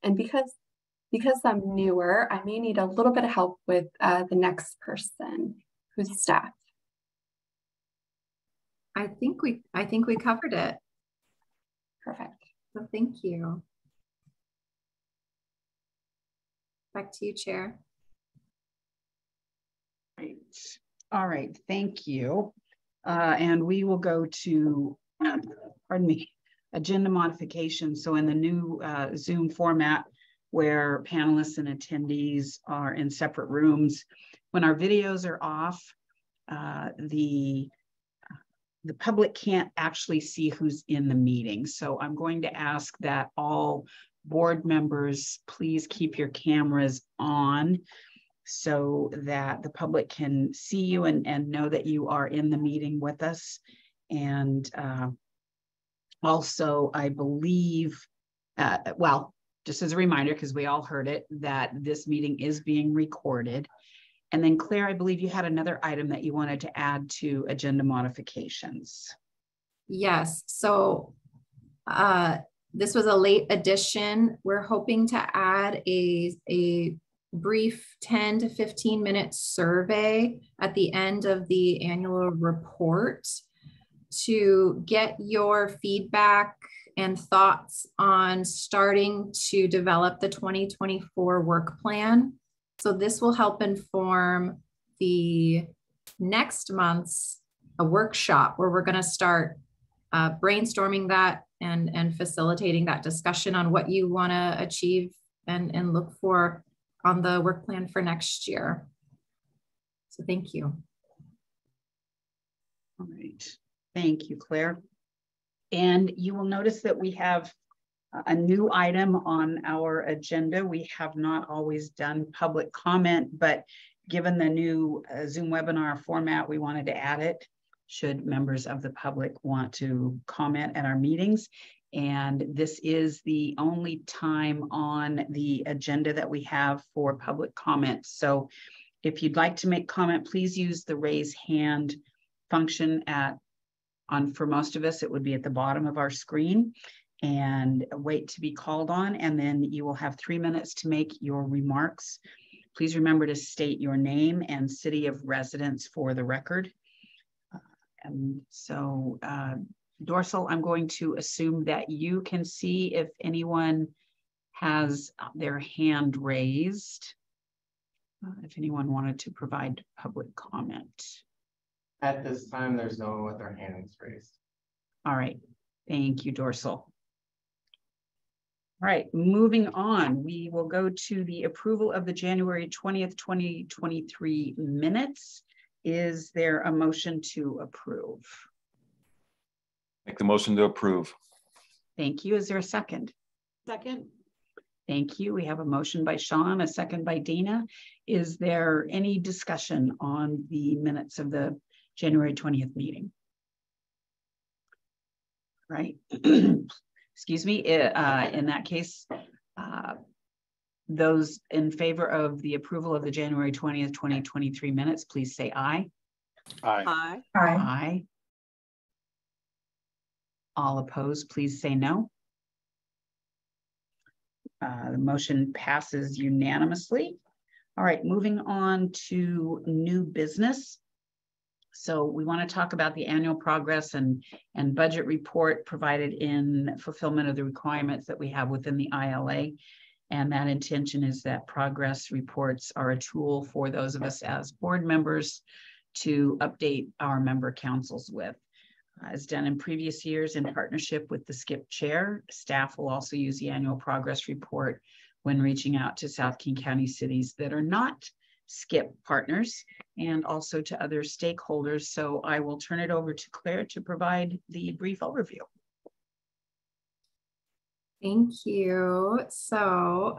And because I'm newer, I may need a little bit of help with the next person who's staff. I think we covered it. Perfect. So thank you. Back to you, Chair. Right. All right, thank you. And we will go to, pardon me, agenda modification. So in the new Zoom format where panelists and attendees are in separate rooms, when our videos are off, the public can't actually see who's in the meeting. So I'm going to ask that all board members please keep your cameras on so that the public can see you and know that you are in the meeting with us. And also, I believe, well, just as a reminder, because we all heard it, that this meeting is being recorded. And then Claire, I believe you had another item that you wanted to add to agenda modifications. Yes, so this was a late addition. We're hoping to add a brief 10 to 15 minute survey at the end of the annual report to get your feedback and thoughts on starting to develop the 2024 work plan. So this will help inform the next month's workshop where we're going to start brainstorming that and facilitating that discussion on what you want to achieve and look for on the work plan for next year. So thank you. All right. Thank you, Claire. And you will notice that we have a new item on our agenda. We have not always done public comment, but given the new Zoom webinar format, we wanted to add it should members of the public want to comment at our meetings. And this is the only time on the agenda that we have for public comment. So if you'd like to make comment, please use the raise hand function for most of us, it would be at the bottom of our screen, and wait to be called on. And then you will have 3 minutes to make your remarks. Please remember to state your name and city of residence for the record. And so Dorsal, I'm going to assume that you can see if anyone has their hand raised, if anyone wanted to provide public comment. At this time, there's no one with their hands raised. All right, thank you, Dorsal. All right, moving on, we will go to the approval of the January 20th, 2023 minutes. Is there a motion to approve? Make the motion to approve. Thank you. Is there a second? Second. Thank you. We have a motion by Sean, a second by Dana. Is there any discussion on the minutes of the January 20th meeting? Right. Excuse me. In that case, those in favor of the approval of the January 20th, 2023 minutes, please say aye. Aye. Aye. Aye. Aye. All opposed, please say no. The motion passes unanimously. All right, moving on to new business. So we want to talk about the annual progress and budget report provided in fulfillment of the requirements that we have within the ILA. And that intention is that progress reports are a tool for those of us as board members to update our member councils with. As done in previous years in partnership with the SKIP chair, staff will also use the annual progress report when reaching out to South King County cities that are not SKIP partners and also to other stakeholders. So I will turn it over to Claire to provide the brief overview. Thank you. So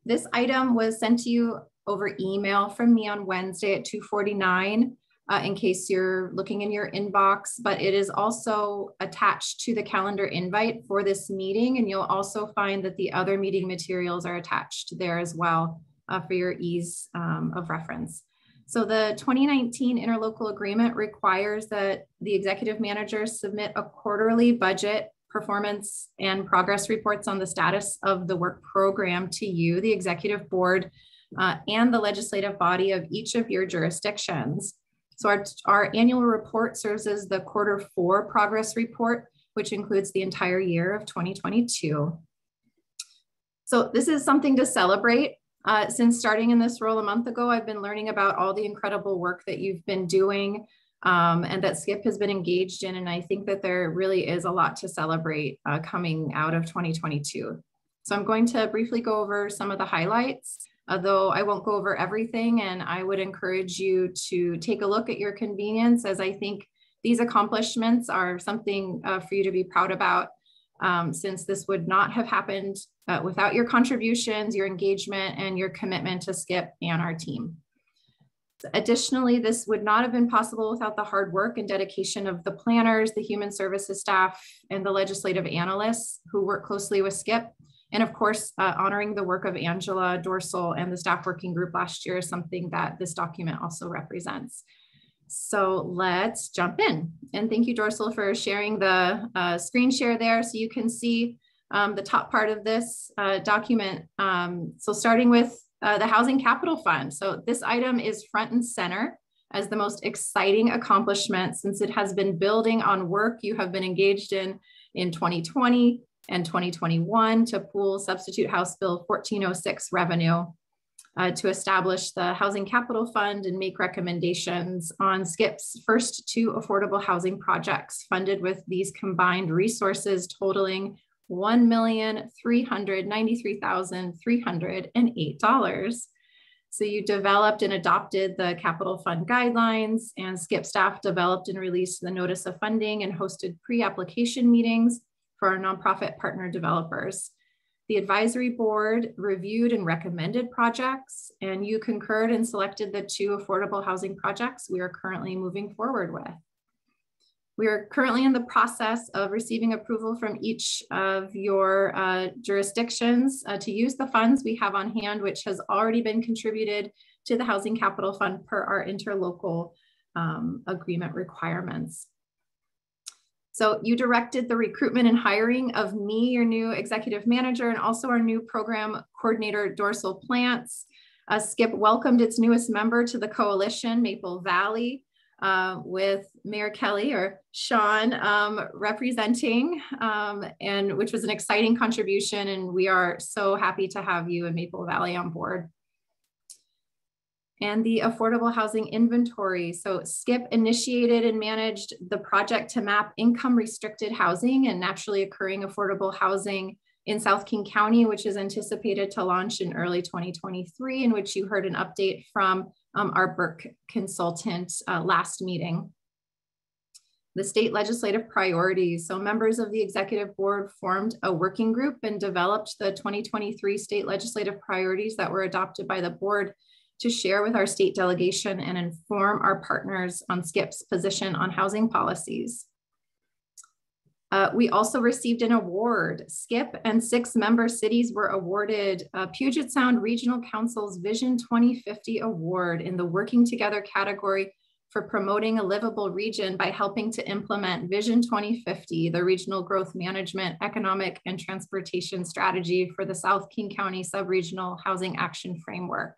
this item was sent to you over email from me on Wednesday at 2:49. In case you're looking in your inbox, but it is also attached to the calendar invite for this meeting. And you'll also find that the other meeting materials are attached there as well for your ease of reference. So the 2019 interlocal agreement requires that the executive managers submit a quarterly budget performance and progress reports on the status of the work program to you, the executive board, and the legislative body of each of your jurisdictions. So our annual report serves as the Q4 progress report, which includes the entire year of 2022. So this is something to celebrate. Since starting in this role a month ago, I've been learning about all the incredible work that you've been doing and that SKIP has been engaged in. And I think that there really is a lot to celebrate coming out of 2022. So I'm going to briefly go over some of the highlights, although I won't go over everything. And I would encourage you to take a look at your convenience, as I think these accomplishments are something for you to be proud about, since this would not have happened without your contributions, your engagement, and your commitment to SKIP and our team. Additionally, this would not have been possible without the hard work and dedication of the planners, the human services staff, and the legislative analysts who work closely with SKIP. And of course, honoring the work of Angela Dorsal and the staff working group last year is something that this document also represents. So let's jump in. And thank you, Dorsal, for sharing the screen share there so you can see the top part of this document. So starting with the Housing Capital Fund. So this item is front and center as the most exciting accomplishment, since it has been building on work you have been engaged in 2020 and 2021 to pool Substitute House Bill 1406 revenue to establish the Housing Capital Fund and make recommendations on SKIP's first 2 affordable housing projects funded with these combined resources totaling $1,393,308. So you developed and adopted the Capital Fund guidelines, and SKIP staff developed and released the notice of funding and hosted pre-application meetings for our nonprofit partner developers. The advisory board reviewed and recommended projects, and you concurred and selected the 2 affordable housing projects we are currently moving forward with. We are currently in the process of receiving approval from each of your jurisdictions to use the funds we have on hand, which has already been contributed to the Housing Capital Fund per our interlocal agreement requirements. So you directed the recruitment and hiring of me, your new executive manager, and also our new program coordinator, Dorsal Plants. SKIP welcomed its newest member to the coalition, Maple Valley, with Mayor Kelly, or Sean, representing, and which was an exciting contribution. And we are so happy to have you in Maple Valley on board. And the affordable housing inventory. So SKIP initiated and managed the project to map income restricted housing and naturally occurring affordable housing in South King County, which is anticipated to launch in early 2023, in which you heard an update from our Burke consultant last meeting. The state legislative priorities. So members of the executive board formed a working group and developed the 2023 state legislative priorities that were adopted by the board to share with our state delegation and inform our partners on SKIP's position on housing policies. We also received an award. SKIP and 6 member cities were awarded Puget Sound Regional Council's Vision 2050 Award in the Working Together category for promoting a livable region by helping to implement Vision 2050, the regional growth management, economic, and transportation strategy for the South King County Subregional Housing Action Framework.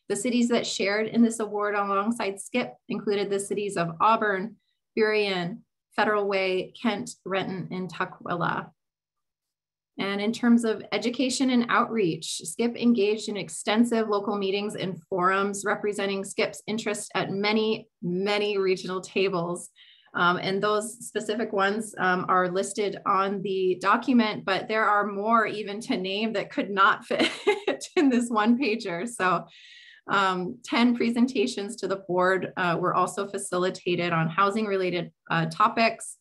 The cities that shared in this award alongside SKIP included the cities of Auburn, Burien, Federal Way, Kent, Renton, and Tukwila. And in terms of education and outreach, SKIP engaged in extensive local meetings and forums representing SKIP's interest at many, many regional tables. And those specific ones are listed on the document, but there are more even to name that could not fit in this one pager. So 10 presentations to the board were also facilitated on housing related topics,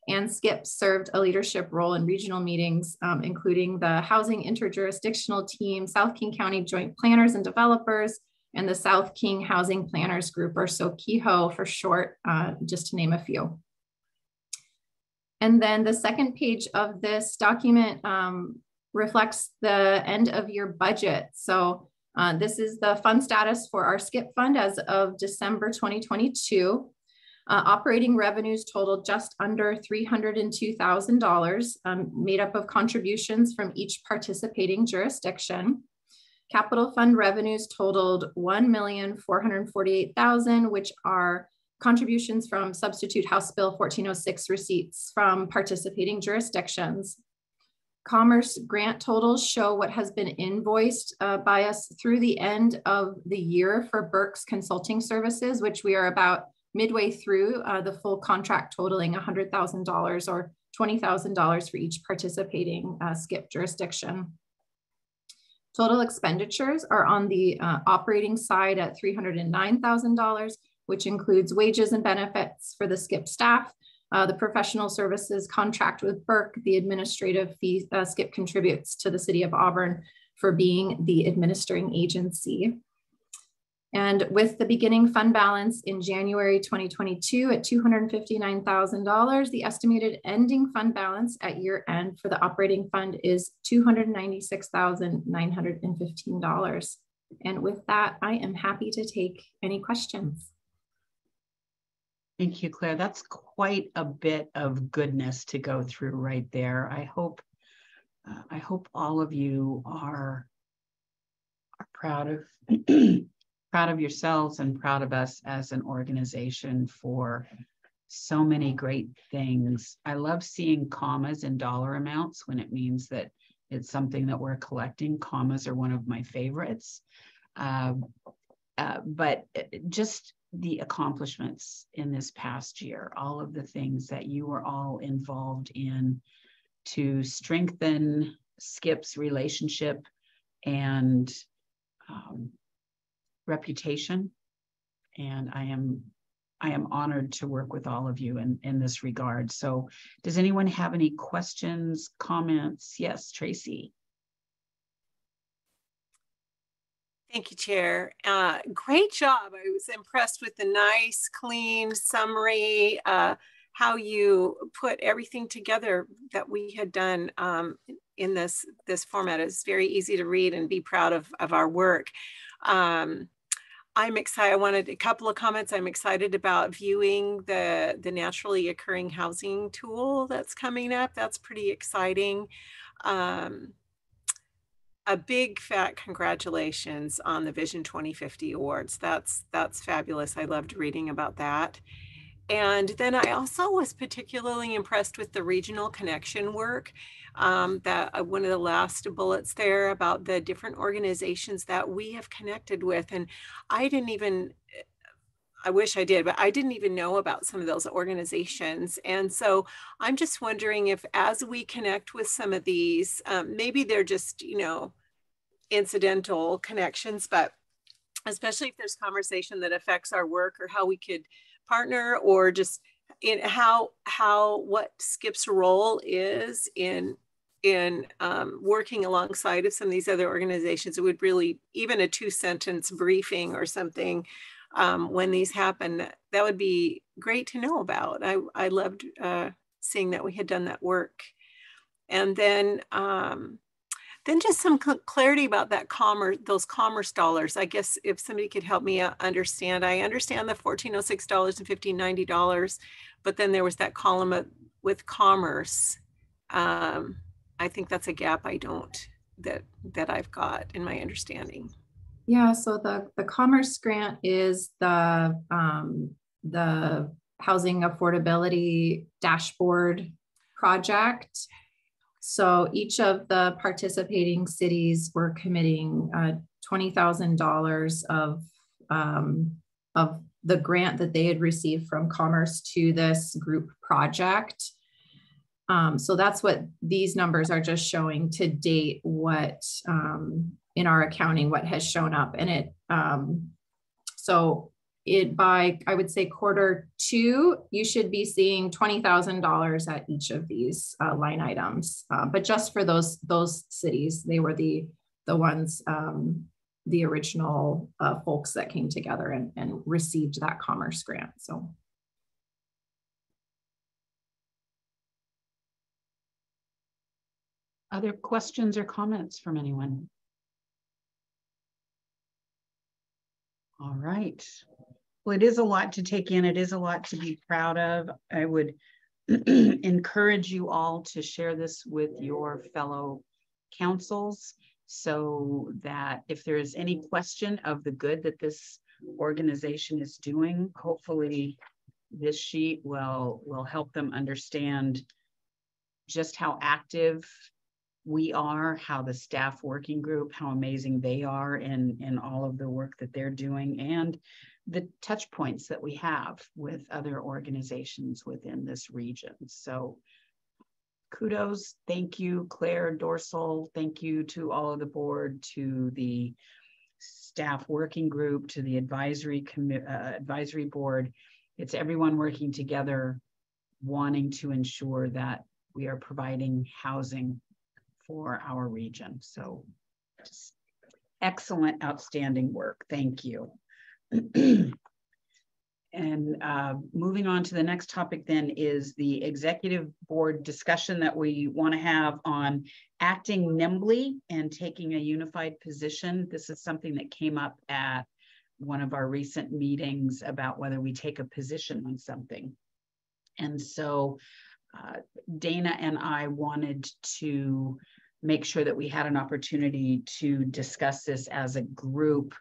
and SKIP served a leadership role in regional meetings, including the Housing Interjurisdictional Team, South King County Joint Planners and Developers, and the South King Housing Planners Group, or SOKIHO for short, just to name a few. And then the second page of this document reflects the end of year budget. So this is the fund status for our SKIP fund as of December 2022. Operating revenues totaled just under $302,000, made up of contributions from each participating jurisdiction. Capital fund revenues totaled $1,448,000, which are contributions from Substitute House Bill 1406 receipts from participating jurisdictions. Commerce grant totals show what has been invoiced by us through the end of the year for Burke's consulting services, which we are about midway through the full contract totaling $100,000 or $20,000 for each participating skip jurisdiction. Total expenditures are on the operating side at $309,000, which includes wages and benefits for the skip staff, the professional services contract with Burke, the administrative fees skip contributes to the City of Auburn for being the administering agency. And with the beginning fund balance in January 2022 at $259,000, the estimated ending fund balance at year end for the operating fund is $296,915. And with that, I am happy to take any questions. Thank you, Claire. That's quite a bit of goodness to go through right there. I hope all of you are proud of proud of yourselves and proud of us as an organization for so many great things. I love seeing commas and dollar amounts when it means that it's something that we're collecting. Commas are one of my favorites. But just the accomplishments in this past year, all of the things that you were all involved in to strengthen Skip's relationship and reputation. And I am honored to work with all of you in this regard. So does anyone have any questions, comments? Yes, Tracy. Thank you, Chair. Great job. I was impressed with the nice, clean summary, how you put everything together that we had done in this format. It's very easy to read and be proud of our work. I'm excited. I wanted a couple of comments. I'm excited about viewing the naturally occurring housing tool that's coming up. That's pretty exciting. A big fat congratulations on the Vision 2050 awards. That's fabulous. I loved reading about that. And then I also was particularly impressed with the regional connection work. That one of the last bullets there about the different organizations that we have connected with. And I wish I did, but I didn't even know about some of those organizations. And so I'm just wondering if as we connect with some of these, maybe they're just, incidental connections, but especially if there's conversation that affects our work or how we could partner or just in what Skip's role is in working alongside of some of these other organizations. It would really, even a 2-sentence briefing or something when these happen, that would be great to know about. I loved seeing that we had done that work. And then just some clarity about that those commerce dollars. I guess if somebody could help me understand, I understand the $1,406 and $1,590, but then there was that column with commerce. I think that's a gap that I've got in my understanding. Yeah, so the Commerce Grant is the housing affordability dashboard project. So each of the participating cities were committing $20,000 of the grant that they had received from Commerce to this group project. So that's what these numbers are just showing to date, what in our accounting, what has shown up. And it, by, I would say Q2, you should be seeing $20,000 at each of these line items. But just for those cities, they were the ones, the original folks that came together and received that Commerce Grant. So. Other questions or comments from anyone? All right. Well, it is a lot to take in. It is a lot to be proud of. I would encourage you all to share this with your fellow councils so that if there is any question of the good that this organization is doing, hopefully this sheet will help them understand just how active we are, how the staff working group, how amazing they are in all of the work that they're doing, and the touch points that we have with other organizations within this region. So kudos, thank you, Claire, Dorsal, thank you to all of the board, to the staff working group, to the advisory board. It's everyone working together, wanting to ensure that we are providing housing for our region. So just excellent, outstanding work. Thank you. And moving on to the next topic then is the executive board discussion that we want to have on acting nimbly and taking a unified position. This is something that came up at one of our recent meetings about whether we take a position on something. And so Dana and I wanted to make sure that we had an opportunity to discuss this as a group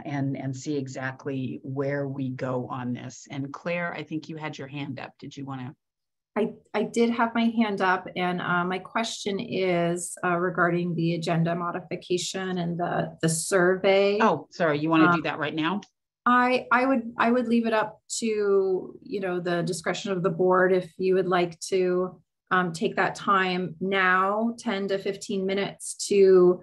and see exactly where we go on this. And Claire, I think you had your hand up. Did you want to? I did have my hand up, and my question is regarding the agenda modification and the survey. Oh, sorry, you want to do that right now? I would leave it up to, you know, the discretion of the board if you would like to take that time now, 10 to 15 minutes to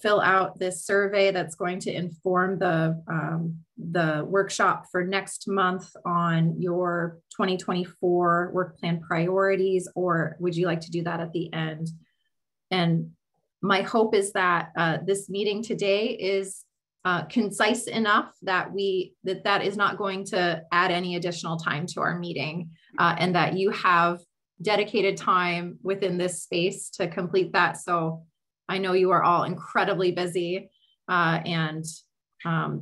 fill out this survey that's going to inform the workshop for next month on your 2024 work plan priorities, or would you like to do that at the end? And my hope is that this meeting today is concise enough that that is not going to add any additional time to our meeting, and that you have dedicated time within this space to complete that. So I know you are all incredibly busy, and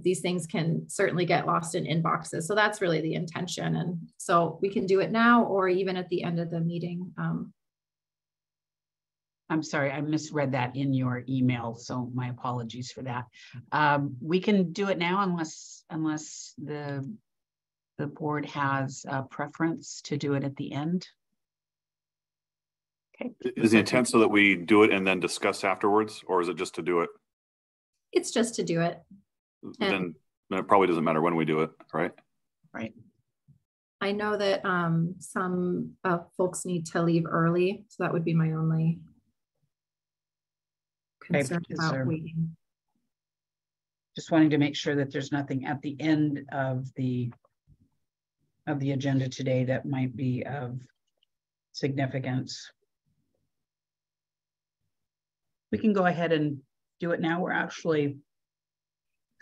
these things can certainly get lost in inboxes. So that's really the intention. And so we can do it now or even at the end of the meeting. I'm sorry, I misread that in your email, so my apologies for that. We can do it now unless the board has a preference to do it at the end. Okay. Is the intent so that we do it and then discuss afterwards, or is it just to do it? It's just to do it. Then it probably doesn't matter when we do it, right? Right. I know that some folks need to leave early, so that would be my only concern about waiting. Just wanting to make sure that there's nothing at the end of the agenda today that might be of significance. We can go ahead and do it now. We're actually,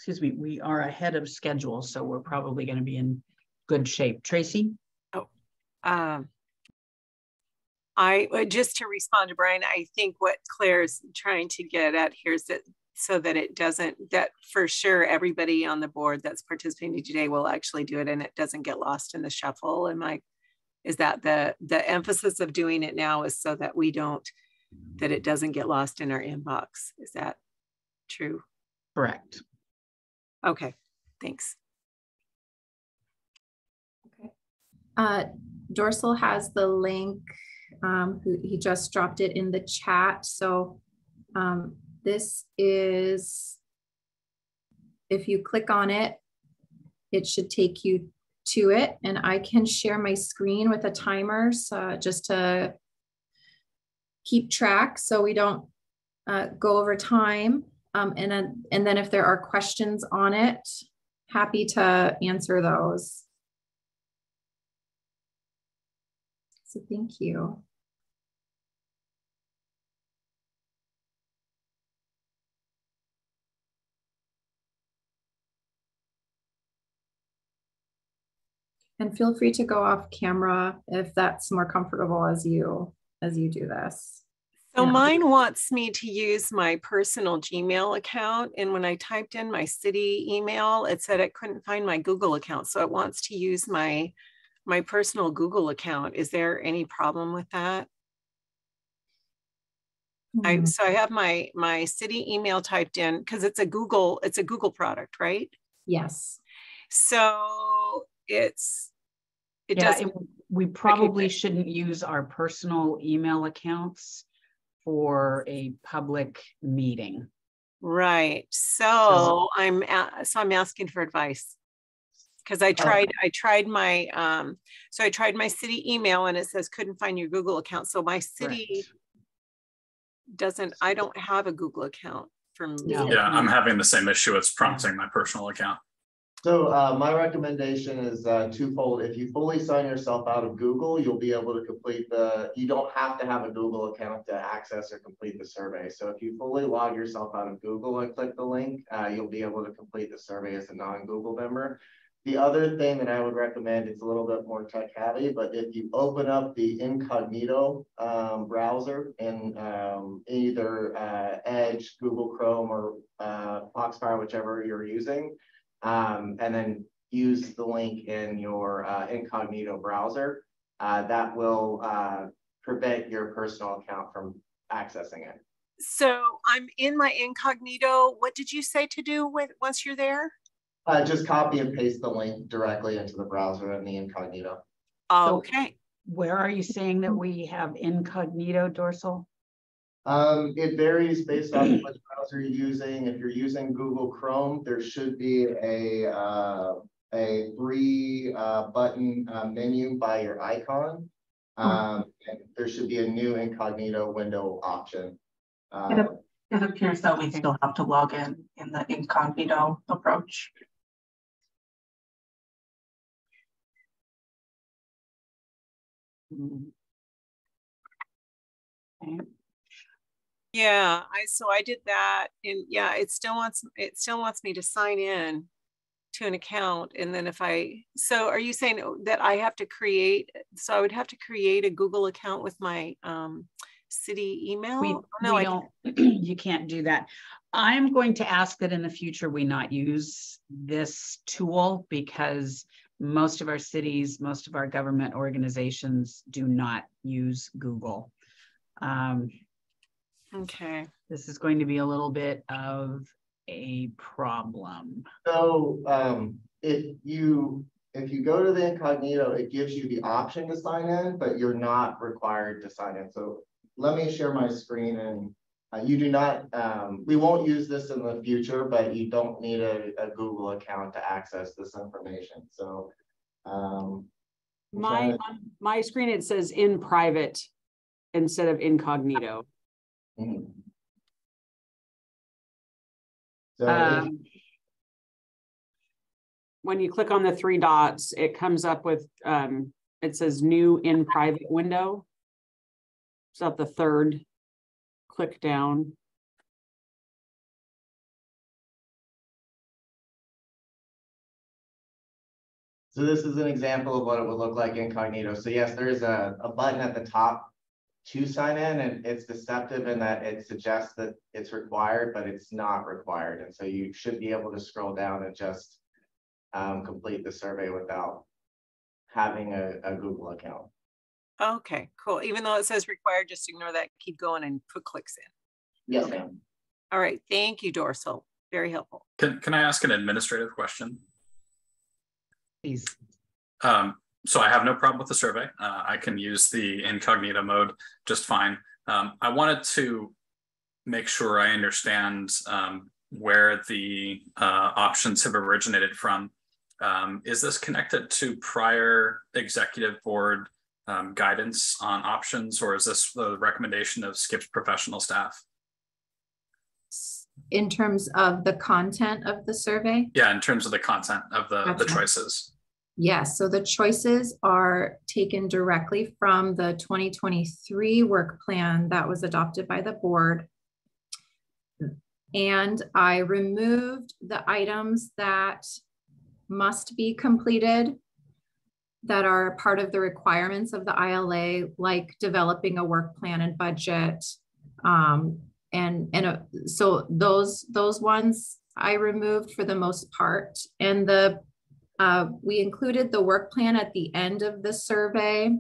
we are ahead of schedule, so we're probably going to be in good shape. Tracy? I just to respond to Brian, I think what Claire's trying to get at here is that so that it doesn't, that for sure everybody on the board that's participating today will actually do it and it doesn't get lost in the shuffle. Is that the emphasis of doing it now is so that that it doesn't get lost in our inbox. Is that true? Correct. Okay, thanks. Okay. Dorsal has the link. He just dropped it in the chat. So this is, if you click on it, it should take you to it, and I can share my screen with a timer just to keep track so we don't go over time. And then if there are questions on it, happy to answer those. So thank you. And feel free to go off camera if that's more comfortable as you do this. So mine wants me to use my personal Gmail account. And when I typed in my city email, it said it couldn't find my Google account. So it wants to use my personal Google account. Is there any problem with that? So I have my city email typed in because it's a Google product, right? Yes. So we probably shouldn't use our personal email accounts for a public meeting. Right. So I'm asking for advice because I tried my city email and it says couldn't find your Google account. So my city I don't have a Google account for me. No. Yeah, I'm having the same issue. It's prompting my personal account. So my recommendation is twofold. If you fully sign yourself out of Google, you'll be able to complete you don't have to have a Google account to access or complete the survey. So if you fully log yourself out of Google and click the link, you'll be able to complete the survey as a non-Google member. The other thing that I would recommend, it's a little bit more tech heavy, but if you open up the incognito browser in either Edge, Google Chrome, or Foxfire, whichever you're using, and then use the link in your incognito browser, that will prevent your personal account from accessing it. So I'm in my incognito. What did you say to do once you're there? Just copy and paste the link directly into the browser in the incognito. Okay. So where are you saying that we have incognito, Dorsal? It varies based on which browser you're using. If you're using Google Chrome, there should be a three button menu by your icon. And there should be a new incognito window option. It appears that we still have to log in the incognito approach. Okay. Yeah, I did that, and yeah, it still wants me to sign in to an account, and then so are you saying that I have to create? So I would have to create a Google account with my city email? We don't. You can't do that. I'm going to ask that in the future we not use this tool because most of our cities, most of our government organizations do not use Google. Okay. This is going to be a little bit of a problem. So if you go to the incognito, it gives you the option to sign in, but you're not required to sign in. So let me share my screen, and you do not, we won't use this in the future, but you don't need a Google account to access this information. So on my screen, it says in private instead of incognito. Mm-hmm. So when you click on the three dots, it comes up with, it says new in private window. So the third click down. So this is an example of what it would look like incognito. So yes, there is a button at the top to sign in, and it's deceptive in that it suggests that it's required, but it's not required. And so you should be able to scroll down and just complete the survey without having a Google account. Okay, cool. Even though it says required, just ignore that, keep going and put clicks in. Yes, ma'am. All right, thank you, Dorsal. Very helpful. Can I ask an administrative question? Please. So I have no problem with the survey. I can use the incognito mode just fine. I wanted to make sure I understand where the options have originated from. Is this connected to prior executive board guidance on options, or is this the recommendation of SKHHP's professional staff? In terms of the content of the survey? Yeah, in terms of the content of the choices. Yes, so the choices are taken directly from the 2023 work plan that was adopted by the board. And I removed the items that must be completed that are part of the requirements of the ILA, like developing a work plan and budget, So those ones I removed for the most part. And we included the work plan at the end of the survey.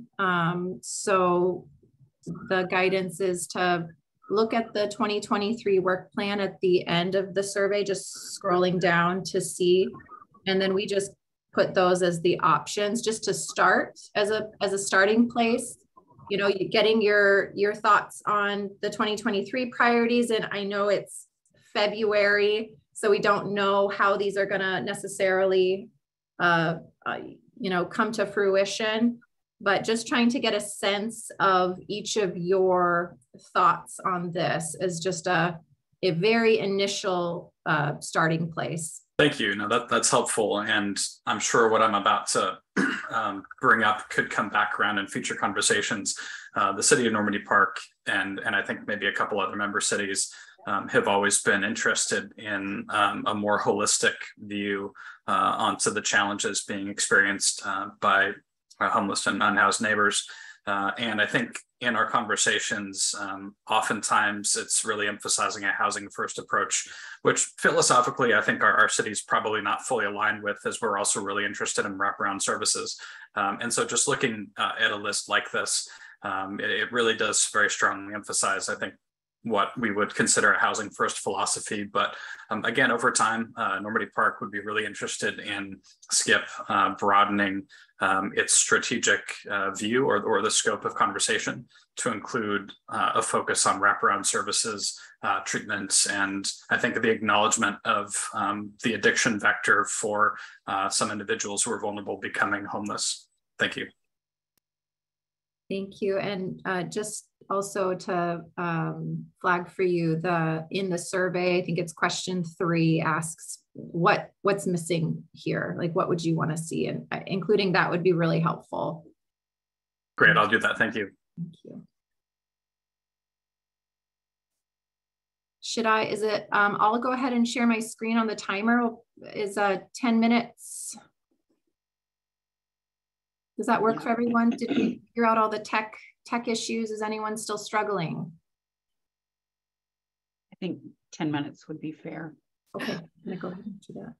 So the guidance is to look at the 2023 work plan at the end of the survey, just scrolling down to see. And then we just put those as the options just to start as a starting place. You know, getting your thoughts on the 2023 priorities. And I know it's February, so we don't know how these are going to necessarily, you know, come to fruition, but just trying to get a sense of each of your thoughts on this is just a very initial starting place. Thank you. No, that's helpful. And I'm sure what I'm about to bring up could come back around in future conversations. The city of Normandy Park and I think maybe a couple other member cities have always been interested in a more holistic view onto the challenges being experienced by homeless and unhoused neighbors. And I think in our conversations, oftentimes it's really emphasizing a housing first approach, which philosophically, I think our city's probably not fully aligned with, as we're also really interested in wraparound services. And so just looking at a list like this, it really does very strongly emphasize, I think, what we would consider a housing first philosophy. But again, over time, Normandy Park would be really interested in SKIP broadening its strategic view or the scope of conversation to include a focus on wraparound services, treatments, and I think the acknowledgement of the addiction vector for some individuals who are vulnerable becoming homeless. Thank you. Thank you. And just also to flag for you, in the survey, I think it's question 3 asks what's missing here? Like, what would you want to see? And including that would be really helpful. Great, I'll do that. Thank you. Thank you. I'll go ahead and share my screen on the timer. Is 10 minutes. Does that work for everyone? Did we figure out all the tech issues? Is anyone still struggling? I think 10 minutes would be fair. Okay, I'm gonna go ahead and do that.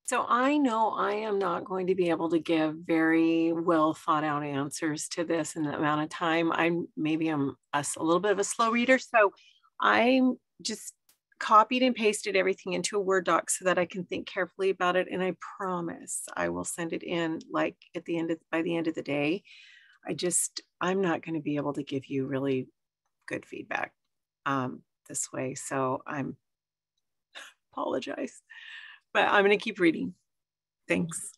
So I know I am not going to be able to give very well thought out answers to this in the amount of time. I'm a little bit of a slow reader. So I'm just copied and pasted everything into a Word doc so that I can think carefully about it. And I promise I will send it in like by the end of the day. I'm not going to be able to give you really good feedback this way. So I'm apologize, but I'm going to keep reading. Thanks.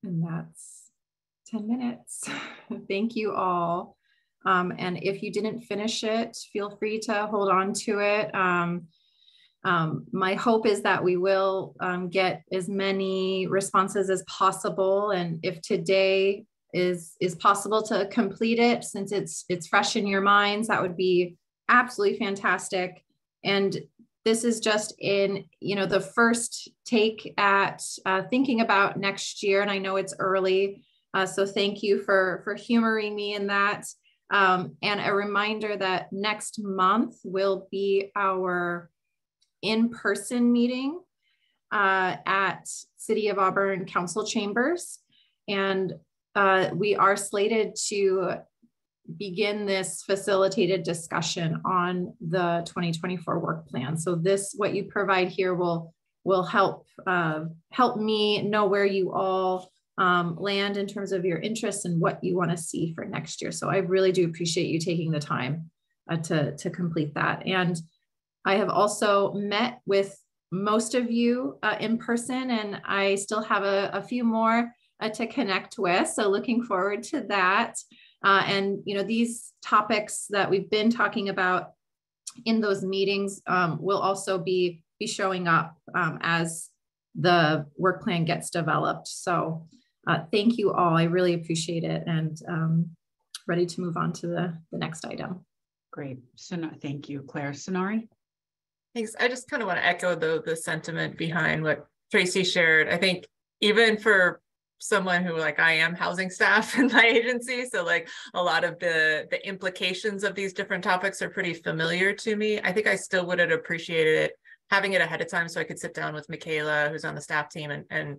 And that's 10 minutes. Thank you all. And if you didn't finish it, feel free to hold on to it. My hope is that we will get as many responses as possible. And if today is possible to complete it, since it's fresh in your minds, that would be absolutely fantastic. And this is just in, the first take at thinking about next year. And I know it's early, so thank you for humoring me in that. And a reminder that next month will be our in-person meeting at City of Auburn Council Chambers. And we are slated to begin this facilitated discussion on the 2024 work plan. So what you provide here will help me know where you all land in terms of your interests and what you want to see for next year. So I really do appreciate you taking the time to complete that. And I have also met with most of you in person, and I still have a few more to connect with. So looking forward to that. And these topics that we've been talking about in those meetings will also be showing up as the work plan gets developed. So thank you all. I really appreciate it, and ready to move on to the next item. Great. So thank you, Claire. Sonari? Thanks. I just kind of want to echo the sentiment behind what Tracy shared. I think even for someone who, like, I am housing staff in my agency, so like a lot of the implications of these different topics are pretty familiar to me. I think I still would have appreciated it, having it ahead of time, so I could sit down with Michaela, who's on the staff team, and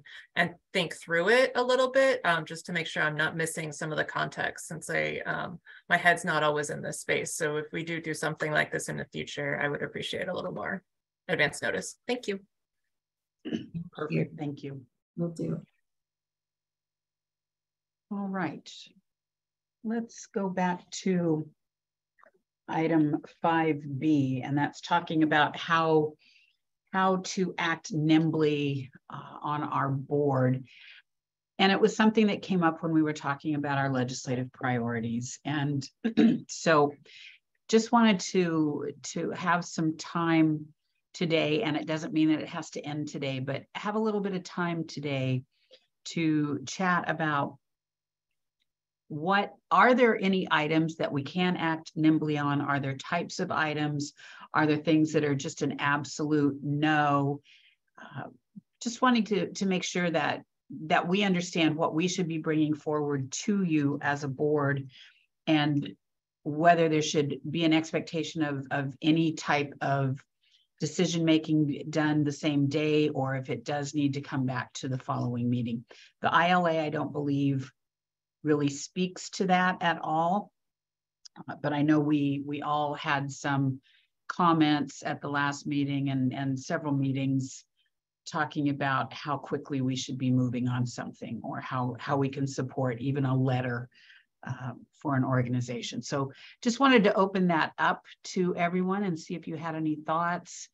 think through it a little bit, just to make sure I'm not missing some of the context, since my head's not always in this space. So if we do something like this in the future, I would appreciate a little more advance notice. Thank you. Perfect. Thank you. Will do. All right. Let's go back to item 5B, and that's talking about how to act nimbly on our board. And it was something that came up when we were talking about our legislative priorities. And so just wanted to have some time today, and it doesn't mean that it has to end today, but have a little bit of time today to chat about are there any items that we can act nimbly on? Are there types of items? Are there things that are just an absolute no? Just wanting to make sure that we understand what we should be bringing forward to you as a board, and whether there should be an expectation of any type of decision-making done the same day, or if it does need to come back to the following meeting. The ILA, I don't believe, really speaks to that at all. But I know we all had some comments at the last meeting and several meetings talking about how quickly we should be moving on something, or how we can support even a letter for an organization. So just wanted to open that up to everyone and see if you had any thoughts.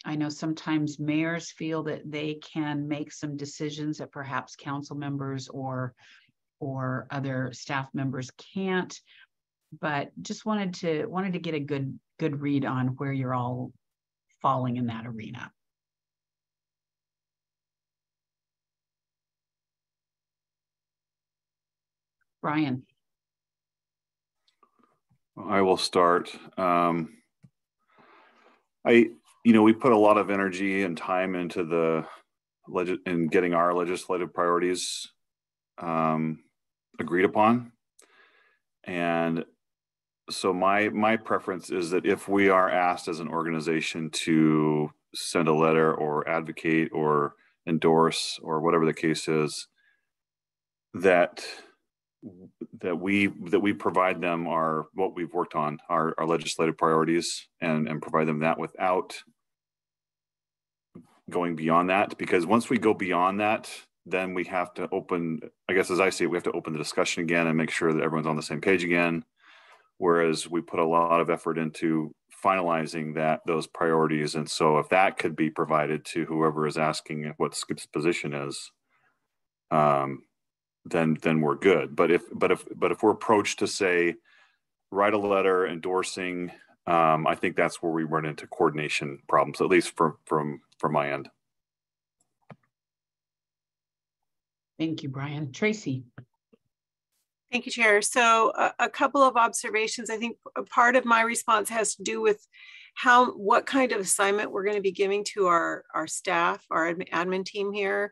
I know sometimes mayors feel that they can make some decisions that perhaps council members or other staff members can't, but just wanted to get a good read on where you're all falling in that arena. Brian. I will start. We put a lot of energy and time into in getting our legislative priorities agreed upon. And so my preference is that if we are asked as an organization to send a letter or advocate or endorse or whatever the case is, that we provide them what we've worked on, our legislative priorities, and provide them that without going beyond that. Because once we go beyond that, then we have to open, I guess as I see it, we have to open the discussion again and make sure that everyone's on the same page again. Whereas we put a lot of effort into finalizing those priorities. And so if that could be provided to whoever is asking what Skip's position is, then we're good. But if we're approached to say, write a letter endorsing, I think that's where we run into coordination problems, at least from my end. Thank you, Brian. Tracy. Thank you, Chair. So a couple of observations. I think a part of my response has to do with what kind of assignment we're going to be giving to our staff, our admin team here.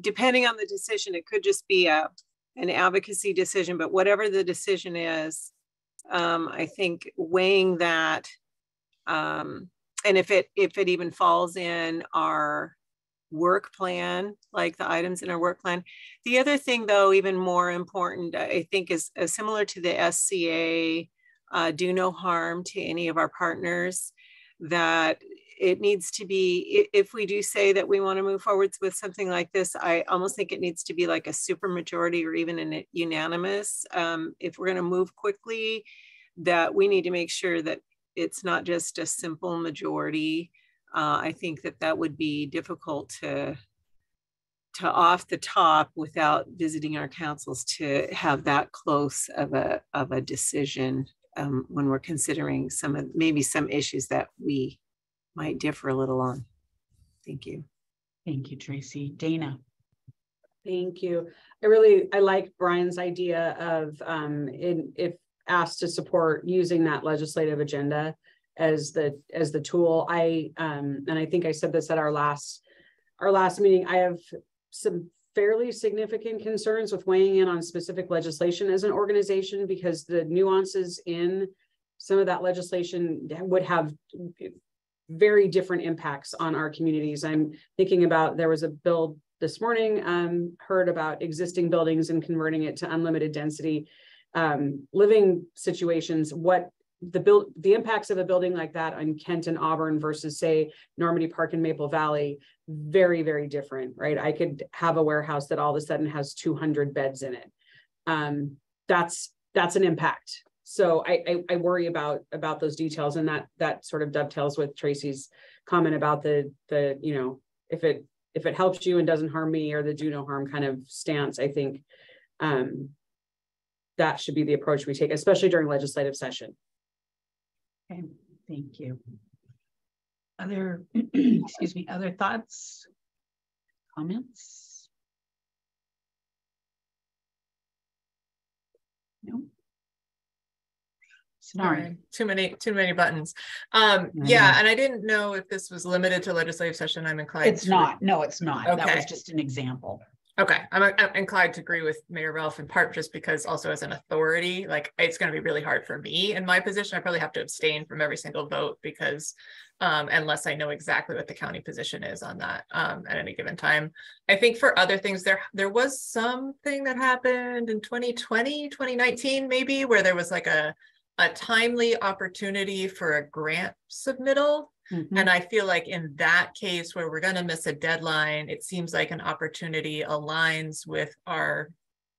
Depending on the decision, it could just be an advocacy decision, but whatever the decision is, I think weighing that, and if it even falls in our work plan, like the items in our work plan. The other thing, though, even more important, I think, is similar to the SCA, do no harm to any of our partners, that it needs to be, if we do say that we want to move forwards with something like this, I almost think it needs to be like a super majority or even a unanimous. If we're going to move quickly, that we need to make sure that it's not just a simple majority. I think that would be difficult to off the top without visiting our councils to have that close of a decision when we're considering maybe some issues that we might differ a little on. Thank you. Thank you, Tracy. Dana. Thank you. I like Brian's idea of if asked to support using that legislative agenda as the tool. And I think I said this at our last meeting, I have some fairly significant concerns with weighing in on specific legislation as an organization, because the nuances in some of that legislation would have very different impacts on our communities. I'm thinking about, there was a bill this morning, heard about existing buildings and converting it to unlimited density living situations. What the impacts of a building like that on Kent and Auburn versus, say, Normandy Park and Maple Valley, very, very different, right? I could have a warehouse that all of a sudden has 200 beds in it. That's an impact. So I worry about those details, and that sort of dovetails with Tracy's comment about the if it helps you and doesn't harm me, or the do no harm kind of stance. I think that should be the approach we take, especially during legislative session. Okay, thank you. Other, excuse me, other thoughts, comments? No. Sorry, too many buttons. Yeah, and I didn't know if this was limited to legislative session. I'm inclined. It's not. No, it's not. Okay. That was just an example. Okay, I'm inclined to agree with Mayor Ralph in part, just because also as an authority, like, it's going to be really hard for me in my position. I probably have to abstain from every single vote, because unless I know exactly what the county position is on that at any given time. I think for other things, there was something that happened in 2020, 2019, maybe, where there was like a timely opportunity for a grant submittal. Mm-hmm. And I feel like in that case, where we're going to miss a deadline, it seems like an opportunity aligns with our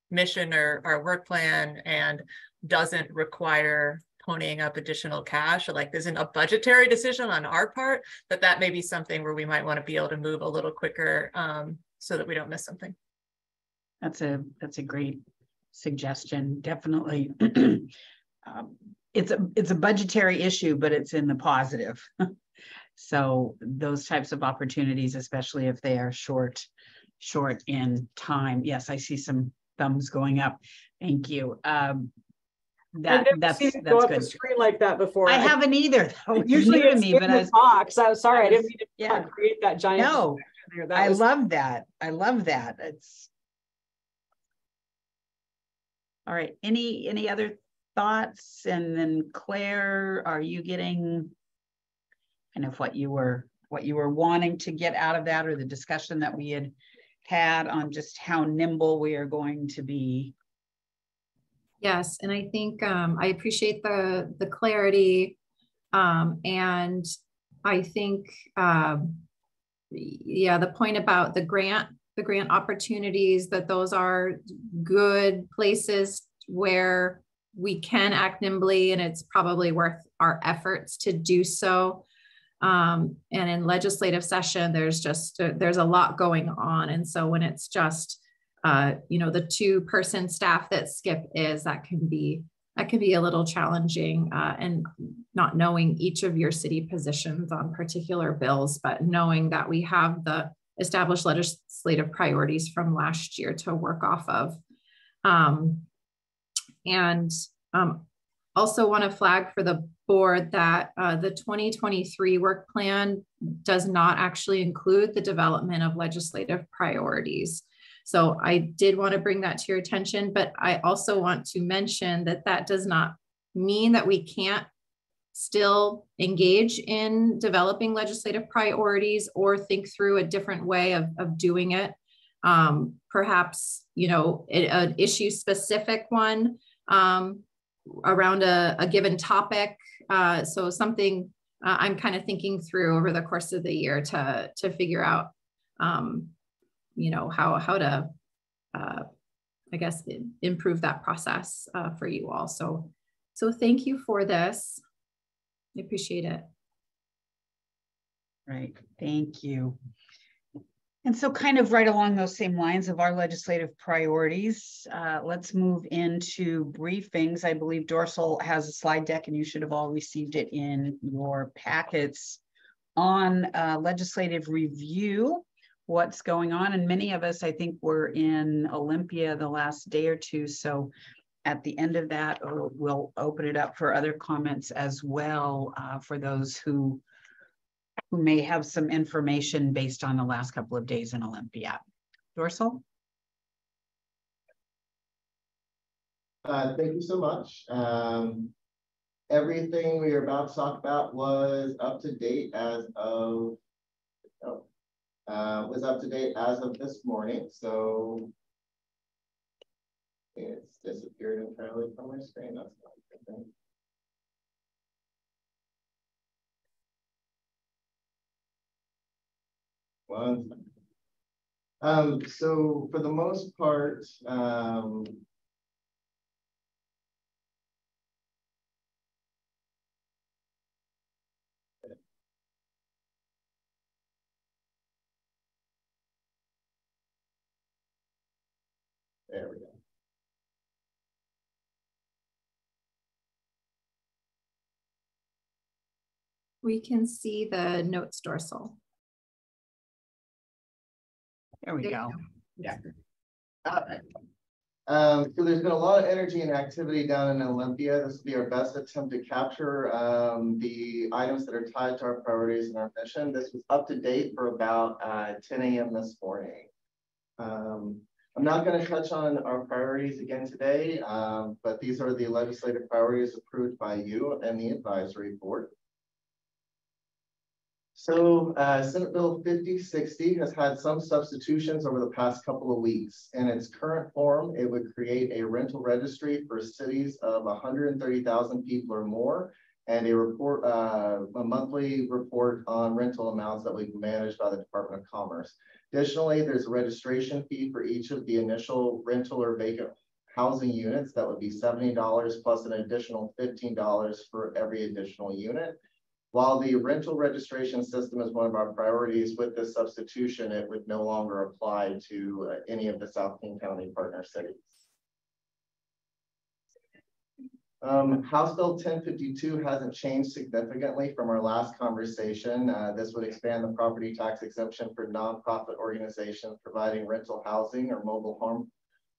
mission or our work plan and doesn't require ponying up additional cash. Or like, isn't a budgetary decision on our part, that may be something where we might want to be able to move a little quicker so that we don't miss something. That's a great suggestion. Definitely. It's a budgetary issue, but it's in the positive. So those types of opportunities, especially if they are short in time. Yes, I see some thumbs going up. Thank you. That's go up good. The screen like that before. I haven't either. Usually it's me, but I was box. I was sorry. I didn't mean to create that giant. No, I love that. I love that. It's all right. Any other thoughts? And then Claire, are you getting kind of what you were wanting to get out of that, or the discussion that we had on just how nimble we are going to be? Yes, and I think I appreciate the clarity, and I think yeah, the point about the grant opportunities, that those are good places where we can act nimbly, and it's probably worth our efforts to do so. And in legislative session, there's a lot going on. And so when it's just you know, the 2-person staff that Skip is, that can be a little challenging, and not knowing each of your city positions on particular bills, but knowing that we have the established legislative priorities from last year to work off of. Also want to flag for the board that the 2023 work plan does not actually include the development of legislative priorities. So I did want to bring that to your attention, but I also want to mention that that does not mean that we can't still engage in developing legislative priorities or think through a different way of doing it. Perhaps, you know, an issue specific one around a given topic. So something I'm kind of thinking through over the course of the year to figure out, you know, how to, I guess, improve that process for you all. So thank you for this. I appreciate it. Right, thank you. And so kind of right along those same lines of our legislative priorities, let's move into briefings. I believe Dorsal has a slide deck and you should have all received it in your packets on legislative review, what's going on. And many of us, I think, were in Olympia the last day or two. So at the end of that, we'll open it up for other comments as well for those who may have some information based on the last couple of days in Olympia. Dorsal? Thank you so much. Everything we are about to talk about was up to date as of this morning. So it's disappeared entirely from my screen. That's not a good thing. One second. So for the most part, there we go. We can see the notes, Dorsal. There we go. Yeah. All right. So there's been a lot of energy and activity down in Olympia. This will be our best attempt to capture the items that are tied to our priorities and our mission. This was up to date for about 10 a.m. this morning. I'm not going to touch on our priorities again today, but these are the legislative priorities approved by you and the advisory board. So Senate Bill 5060 has had some substitutions over the past couple of weeks. In its current form, it would create a rental registry for cities of 130,000 people or more, and a monthly report on rental amounts that would be managed by the Department of Commerce. Additionally, there's a registration fee for each of the initial rental or vacant housing units. That would be $70 plus an additional $15 for every additional unit. While the rental registration system is one of our priorities, with this substitution, it would no longer apply to any of the South King County partner cities. House Bill 1052 hasn't changed significantly from our last conversation. This would expand the property tax exemption for nonprofit organizations providing rental housing or mobile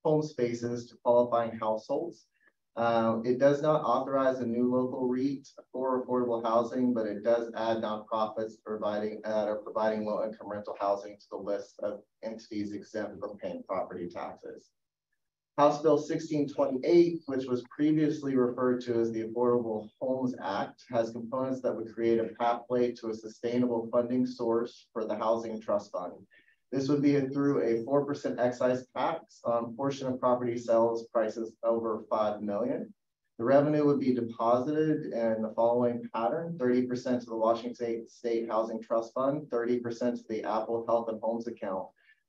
home spaces to qualifying households. It does not authorize a new local REIT for affordable housing, but it does add nonprofits that are providing low-income rental housing to the list of entities exempt from paying property taxes. House Bill 1628, which was previously referred to as the Affordable Homes Act, has components that would create a pathway to a sustainable funding source for the Housing Trust Fund. This would be through a 4% excise tax on portion of property sales prices over $5 million. The revenue would be deposited in the following pattern: 30% to the Washington State Housing Trust Fund, 30% to the Apple Health and Homes account,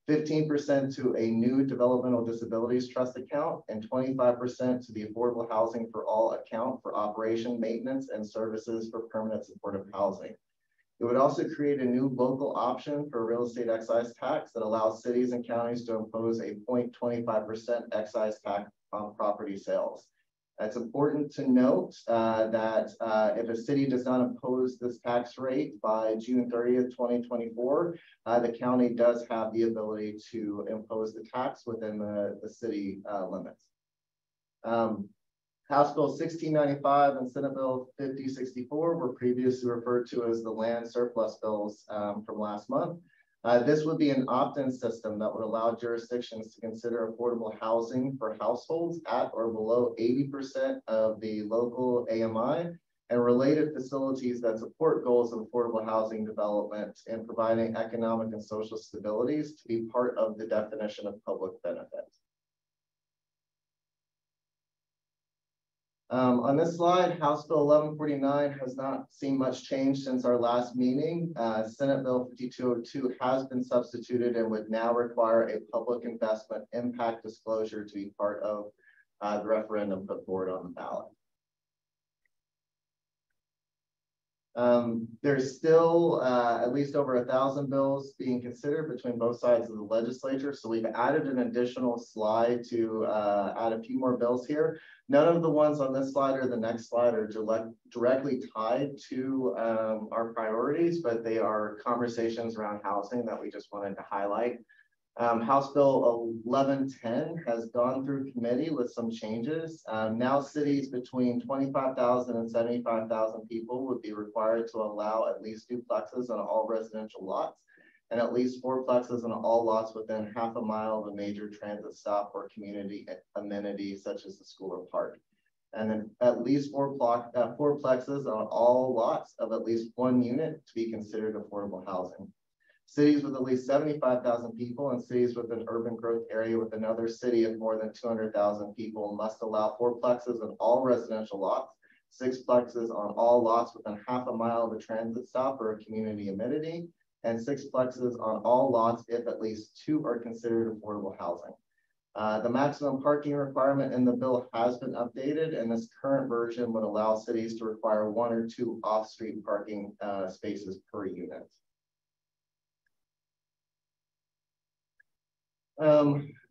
15% to a new Developmental Disabilities Trust account, and 25% to the Affordable Housing for All account for operation, maintenance, and services for permanent supportive housing. It would also create a new local option for real estate excise tax that allows cities and counties to impose a 0.25% excise tax on property sales. It's important to note that if a city does not impose this tax rate by June 30th, 2024, the county does have the ability to impose the tax within the city limits. House Bill 1695 and Senate Bill 5064 were previously referred to as the land surplus bills from last month. This would be an opt-in system that would allow jurisdictions to consider affordable housing for households at or below 80% of the local AMI and related facilities that support goals of affordable housing development and providing economic and social stabilities to be part of the definition of public benefit. On this slide, House Bill 1149 has not seen much change since our last meeting. Senate Bill 5202 has been substituted and would now require a public investment impact disclosure to be part of the referendum put forward on the ballot. There's still at least over 1,000 bills being considered between both sides of the legislature. So we've added an additional slide to add a few more bills here. None of the ones on this slide or the next slide are directly tied to our priorities, but they are conversations around housing that we just wanted to highlight. House Bill 1110 has gone through committee with some changes. Now cities between 25,000 and 75,000 people would be required to allow at least duplexes on all residential lots and at least fourplexes on all lots within half a mile of a major transit stop or community amenity such as the school or park. And then at least fourplexes on all lots of at least one unit to be considered affordable housing. Cities with at least 75,000 people and cities with an urban growth area with another city of more than 200,000 people must allow fourplexes on all residential lots, sixplexes on all lots within half a mile of a transit stop or a community amenity, and sixplexes on all lots if at least two are considered affordable housing. The maximum parking requirement in the bill has been updated, and this current version would allow cities to require 1 or 2 off-street parking spaces per unit.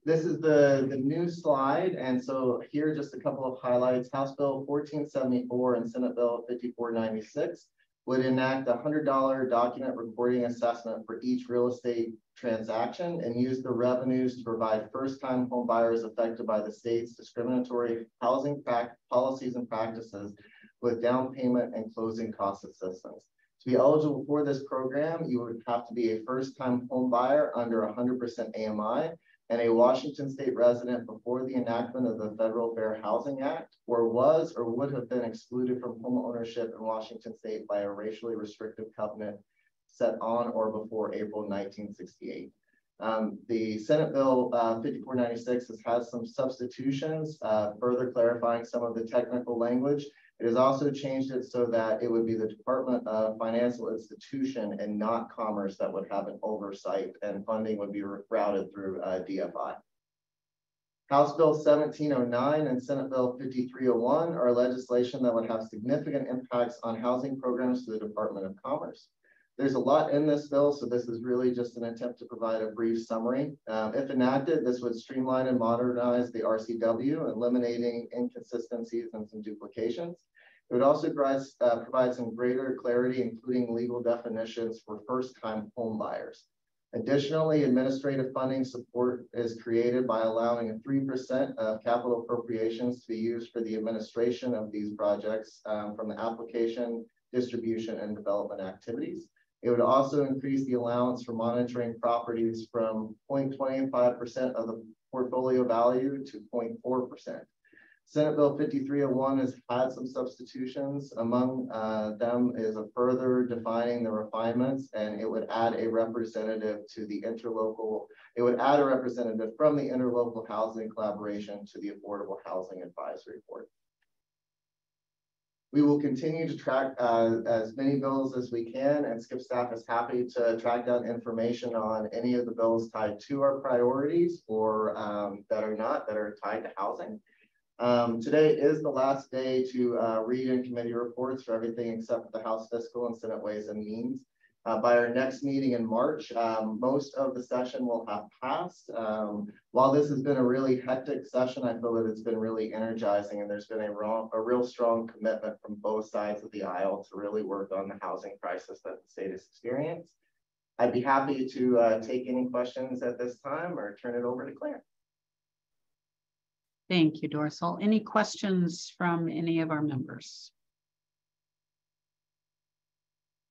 This is the new slide, and so here just a couple of highlights. House Bill 1474 and Senate Bill 5496 would enact a $100 document recording assessment for each real estate transaction and use the revenues to provide first-time home buyers affected by the state's discriminatory housing policies and practices with down payment and closing cost assistance. To be eligible for this program, you would have to be a first-time home buyer under 100% AMI and a Washington state resident before the enactment of the Federal Fair Housing Act, or was or would have been excluded from home ownership in Washington state by a racially restrictive covenant set on or before April 1968. The Senate Bill 5496 has some substitutions, further clarifying some of the technical language. It has also changed it so that it would be the Department of Financial Institution and not Commerce that would have an oversight, and funding would be routed through DFI. House Bill 1709 and Senate Bill 5301 are legislation that would have significant impacts on housing programs to the Department of Commerce. There's a lot in this bill, so this is really just an attempt to provide a brief summary. If enacted, this would streamline and modernize the RCW, eliminating inconsistencies and some duplications. It would also provide some greater clarity, including legal definitions for first-time home buyers. Additionally, administrative funding support is created by allowing a 3% of capital appropriations to be used for the administration of these projects from the application, distribution, and development activities. It would also increase the allowance for monitoring properties from 0.25% of the portfolio value to 0.4%. Senate Bill 5301 has had some substitutions. Among them is a further defining the refinements, and it would add a representative to the interlocal. It would add a representative from the interlocal housing collaboration to the Affordable Housing Advisory Board. We will continue to track as many bills as we can, and SKIP staff is happy to track down information on any of the bills tied to our priorities or that are tied to housing. Today is the last day to read in committee reports for everything except for the House Fiscal and Senate Ways and Means. By our next meeting in March, most of the session will have passed. While this has been a really hectic session, I feel that it's been really energizing, and there's been a real strong commitment from both sides of the aisle to really work on the housing crisis that the state has experienced. I'd be happy to take any questions at this time or turn it over to Claire. Thank you, Dorsal. Any questions from any of our members?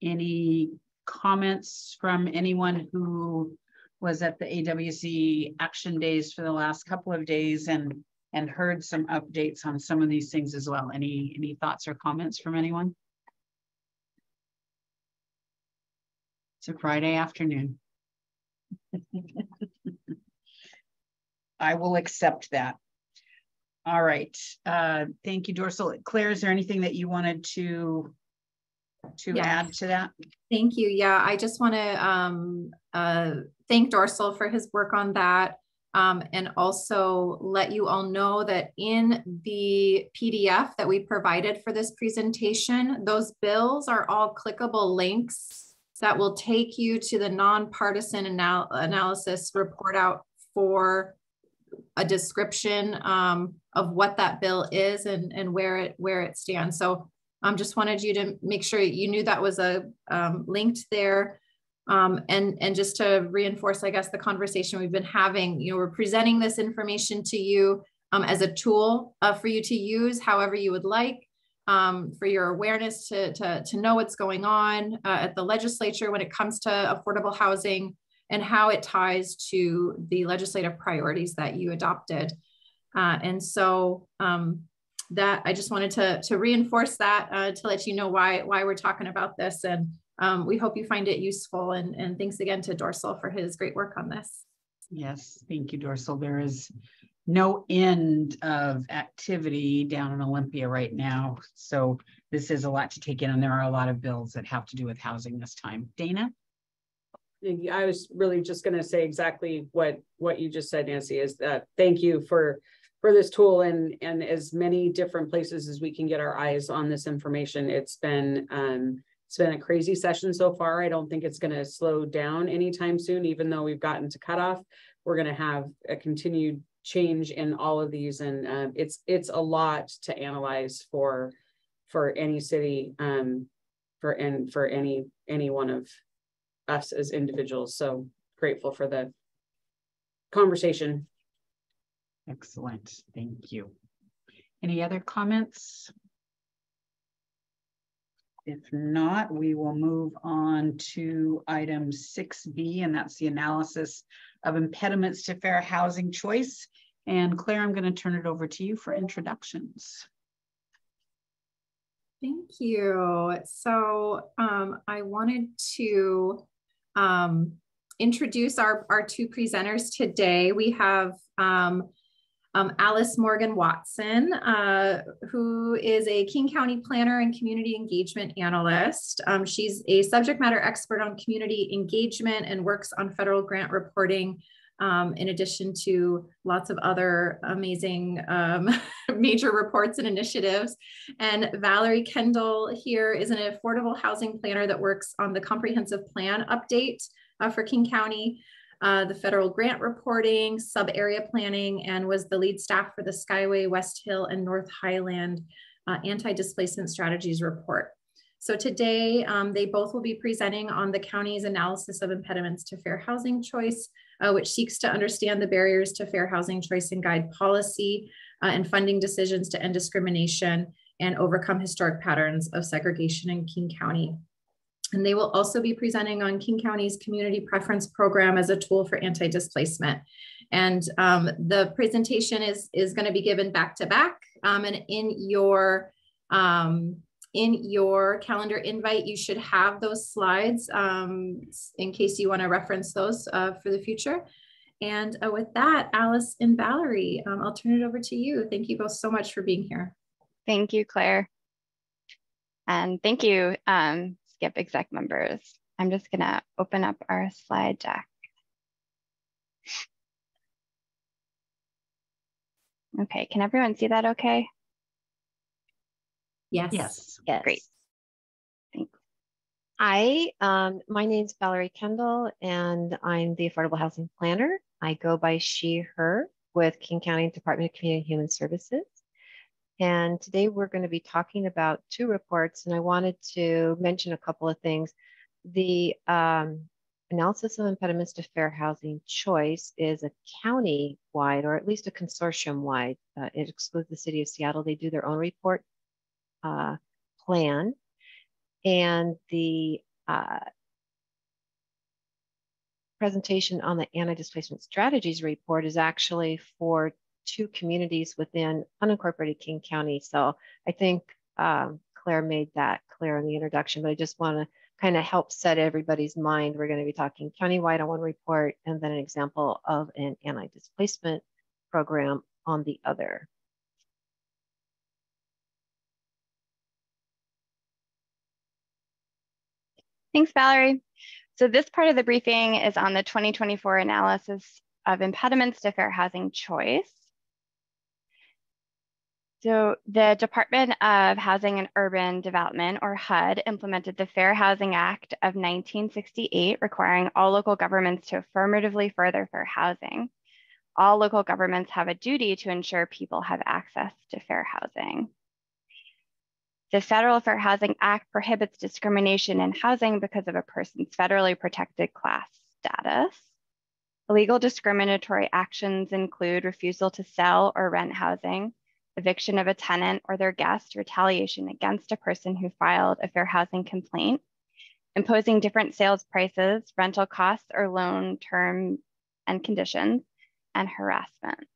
Any comments from anyone who was at the AWC action days for the last couple of days and heard some updates on some of these things as well? Any thoughts or comments from anyone? It's a Friday afternoon. I will accept that. All right. Thank you, Dorsal. Claire, is there anything that you wanted to add to that? Thank you. Yeah, I just want to thank Dorsal for his work on that, and also let you all know that in the PDF that we provided for this presentation, those bills are all clickable links that will take you to the nonpartisan analysis report out for a description of what that bill is and where it stands. So just wanted you to make sure you knew that was linked there. And just to reinforce, I guess, the conversation we've been having, we're presenting this information to you as a tool for you to use however you would like, for your awareness to know what's going on at the legislature when it comes to affordable housing and how it ties to the legislative priorities that you adopted. And so that I just wanted to reinforce that to let you know why we're talking about this. And we hope you find it useful. And thanks again to Dorsal for his great work on this. Yes, thank you, Dorsal. There is no end of activity down in Olympia right now. So this is a lot to take in, and there are a lot of bills that have to do with housing this time. Dana? I was really just going to say exactly what you just said, Nancy, is that thank you for this tool and as many different places as we can get our eyes on this information. It's been a crazy session so far. I don't think it's going to slow down anytime soon, even though we've gotten to cutoff. We're going to have a continued change in all of these, and it's a lot to analyze for any city, for any one of us as individuals. So grateful for the conversation. Excellent, thank you. Any other comments? If not, we will move on to item 6B, and that's the analysis of impediments to fair housing choice. And Claire, I'm going to turn it over to you for introductions. Thank you. So I wanted to introduce our two presenters today. We have Alice Morgan Watson, who is a King County planner and community engagement analyst. She's a subject matter expert on community engagement and works on federal grant reporting, in addition to lots of other amazing major reports and initiatives. And Valerie Kendall here is an affordable housing planner that works on the comprehensive plan update for King County, the federal grant reporting, sub-area planning, and was the lead staff for the Skyway, West Hill, and North Highland anti-displacement strategies report. So today, they both will be presenting on the county's analysis of impediments to fair housing choice, which seeks to understand the barriers to fair housing choice and guide policy and funding decisions to end discrimination and overcome historic patterns of segregation in King County. And they will also be presenting on King County's community preference program as a tool for anti-displacement. And the presentation is going to be given back to back. And in your calendar invite, you should have those slides in case you want to reference those for the future. And with that, Alice and Valerie, I'll turn it over to you. Thank you both so much for being here. Thank you, Claire. And thank you, SKHHP exec members. I'm just gonna open up our slide deck. Okay, can everyone see that okay? Yes. Yes. Yes. Great. Thanks. Hi, my name's Valerie Kendall, and I'm the Affordable Housing Planner. I go by she, her with King County Department of Community and Human Services. And today we're going to be talking about two reports, and I wanted to mention a couple of things. The analysis of impediments to fair housing choice is a county-wide, or at least a consortium-wide. It excludes the city of Seattle. They do their own report plan. And the presentation on the anti-displacement strategies report is actually for 2 communities within unincorporated King County. So I think Claire made that clear in the introduction, but I just want to kind of help set everybody's mind. We're going to be talking countywide on one report and then an example of an anti-displacement program on the other. Thanks, Valerie. So this part of the briefing is on the 2024 analysis of impediments to fair housing choice. So the Department of Housing and Urban Development, or HUD, implemented the Fair Housing Act of 1968, requiring all local governments to affirmatively further fair housing. All local governments have a duty to ensure people have access to fair housing. The Federal Fair Housing Act prohibits discrimination in housing because of a person's federally protected class status. Illegal discriminatory actions include refusal to sell or rent housing, eviction of a tenant or their guest, retaliation against a person who filed a fair housing complaint, imposing different sales prices, rental costs, or loan terms and conditions, and harassment.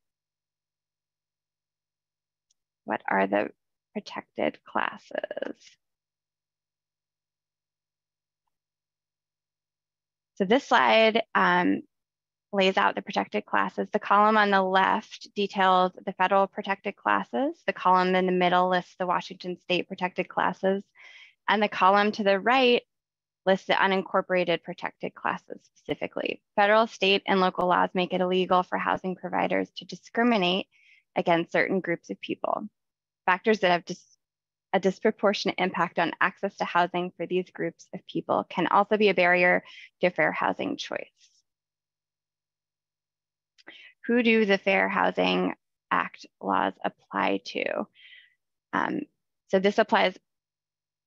What are the protected classes? So this slide lays out the protected classes. The column on the left details the federal protected classes. The column in the middle lists the Washington state protected classes. And the column to the right lists the unincorporated protected classes specifically. Federal, state, and local laws make it illegal for housing providers to discriminate against certain groups of people. Factors that have a disproportionate impact on access to housing for these groups of people can also be a barrier to fair housing choice. Who do the Fair Housing Act laws apply to? So this applies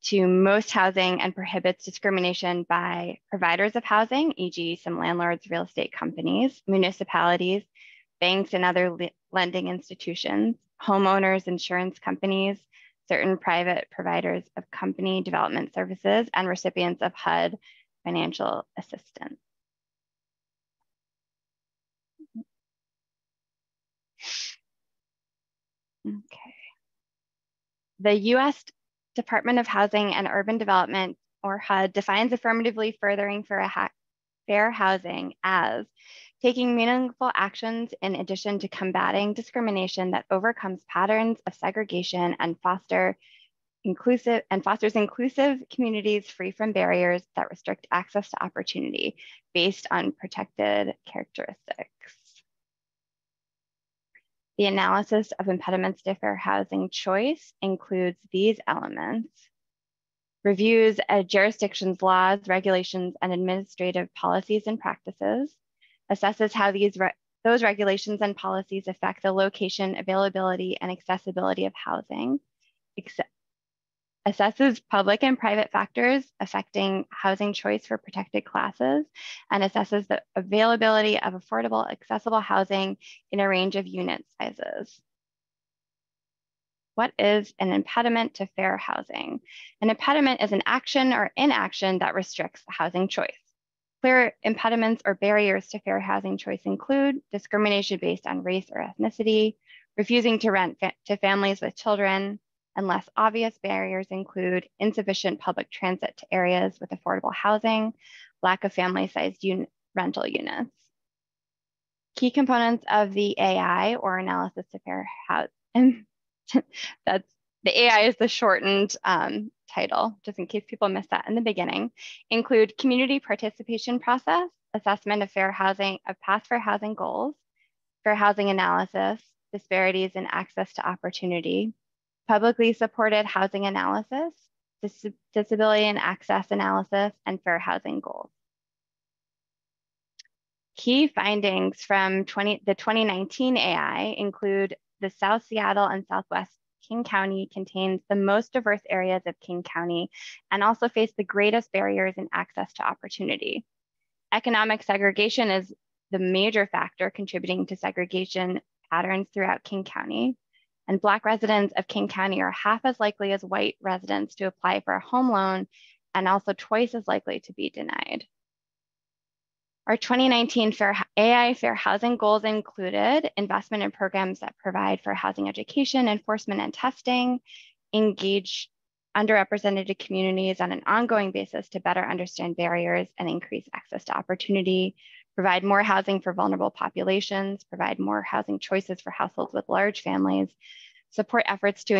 to most housing and prohibits discrimination by providers of housing, e.g. some landlords, real estate companies, municipalities, banks and other lending institutions, homeowners, insurance companies, certain private providers of company development services, and recipients of HUD financial assistance. Okay. The U.S. Department of Housing and Urban Development, or HUD, defines affirmatively furthering fair housing as taking meaningful actions in addition to combating discrimination that overcomes patterns of segregation and fosters inclusive communities free from barriers that restrict access to opportunity based on protected characteristics. The analysis of impediments to fair housing choice includes these elements. Reviews a jurisdiction's laws, regulations, and administrative policies and practices. Assesses how those regulations and policies affect the location, availability, and accessibility of housing. Assesses public and private factors affecting housing choice for protected classes, and assesses the availability of affordable, accessible housing in a range of unit sizes. What is an impediment to fair housing? An impediment is an action or inaction that restricts housing choice. Clear impediments or barriers to fair housing choice include discrimination based on race or ethnicity, refusing to rent to families with children, and less obvious barriers include insufficient public transit to areas with affordable housing, lack of family-sized rental units. Key components of the AI, or analysis of fair housing, the AI is the shortened title, just in case people missed that in the beginning, include community participation process, assessment of past fair housing goals, fair housing analysis, disparities in access to opportunity, publicly supported housing analysis, disability and access analysis, and fair housing goals. Key findings from the 2019 AI include the South Seattle and Southwest King County contains the most diverse areas of King County and also face the greatest barriers in access to opportunity. Economic segregation is the major factor contributing to segregation patterns throughout King County. And Black residents of King County are half as likely as white residents to apply for a home loan and also twice as likely to be denied. Our 2019 AI Fair Housing goals included investment in programs that provide for housing education, enforcement, and testing, engage underrepresented communities on an ongoing basis to better understand barriers and increase access to opportunity, provide more housing for vulnerable populations, provide more housing choices for households with large families, support efforts to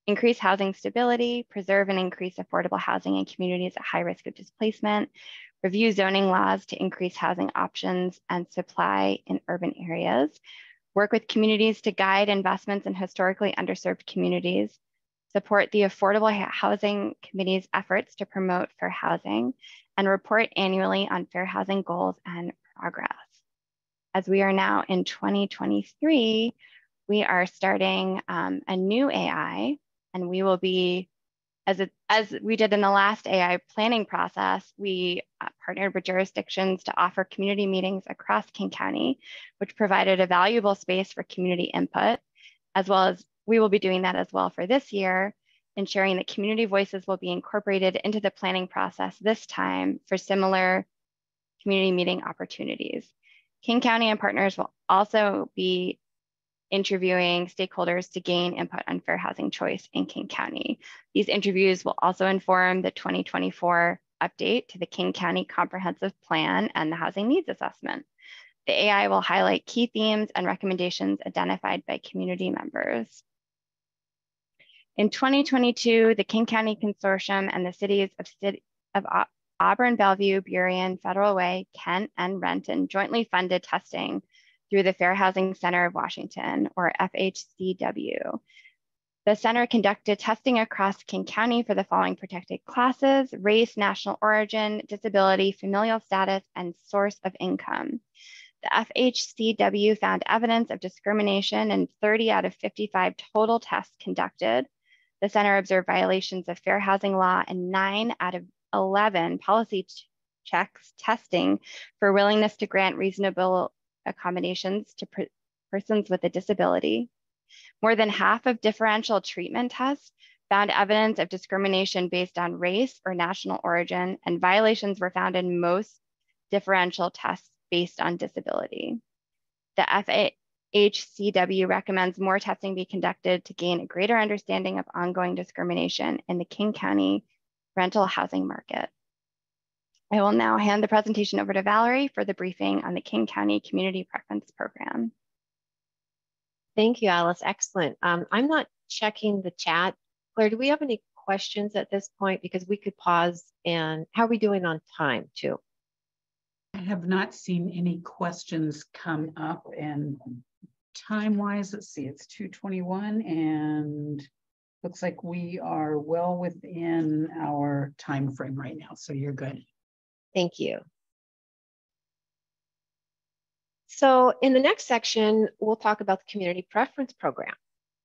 increase housing stability, preserve and increase affordable housing in communities at high risk of displacement, review zoning laws to increase housing options and supply in urban areas, work with communities to guide investments in historically underserved communities, support the Affordable Housing Committee's efforts to promote fair housing, and report annually on fair housing goals and progress. As we are now in 2023, we are starting a new AI, and we will be, as we did in the last AI planning process, we partnered with jurisdictions to offer community meetings across King County, which provided a valuable space for community input, as well as we will be doing that as well for this year, ensuring that community voices will be incorporated into the planning process this time for similar community meeting opportunities. King County and partners will also be interviewing stakeholders to gain input on fair housing choice in King County. These interviews will also inform the 2024 update to the King County Comprehensive Plan and the Housing Needs Assessment. The AI will highlight key themes and recommendations identified by community members. In 2022, the King County Consortium and the cities of Auburn, Bellevue, Burien, Federal Way, Kent, and Renton jointly funded testing through the Fair Housing Center of Washington, or FHCW. The center conducted testing across King County for the following protected classes: race, national origin, disability, familial status, and source of income. The FHCW found evidence of discrimination in 30 out of 55 total tests conducted. The center observed violations of fair housing law in 9 out of 11 policy checks testing for willingness to grant reasonable accommodations to persons with a disability. More than half of differential treatment tests found evidence of discrimination based on race or national origin, and violations were found in most differential tests based on disability. The FHCW recommends more testing be conducted to gain a greater understanding of ongoing discrimination in the King County rental housing market. I will now hand the presentation over to Valerie for the briefing on the King County Community Preference Program. Thank you, Alice. Excellent. I'm not checking the chat. Claire, do we have any questions at this point? Because we could pause. And how are we doing on time too? I have not seen any questions come up, and time-wise, let's see, it's 2:21 and looks like we are well within our time frame right now. So you're good. Thank you. So in the next section, we'll talk about the Community Preference Program.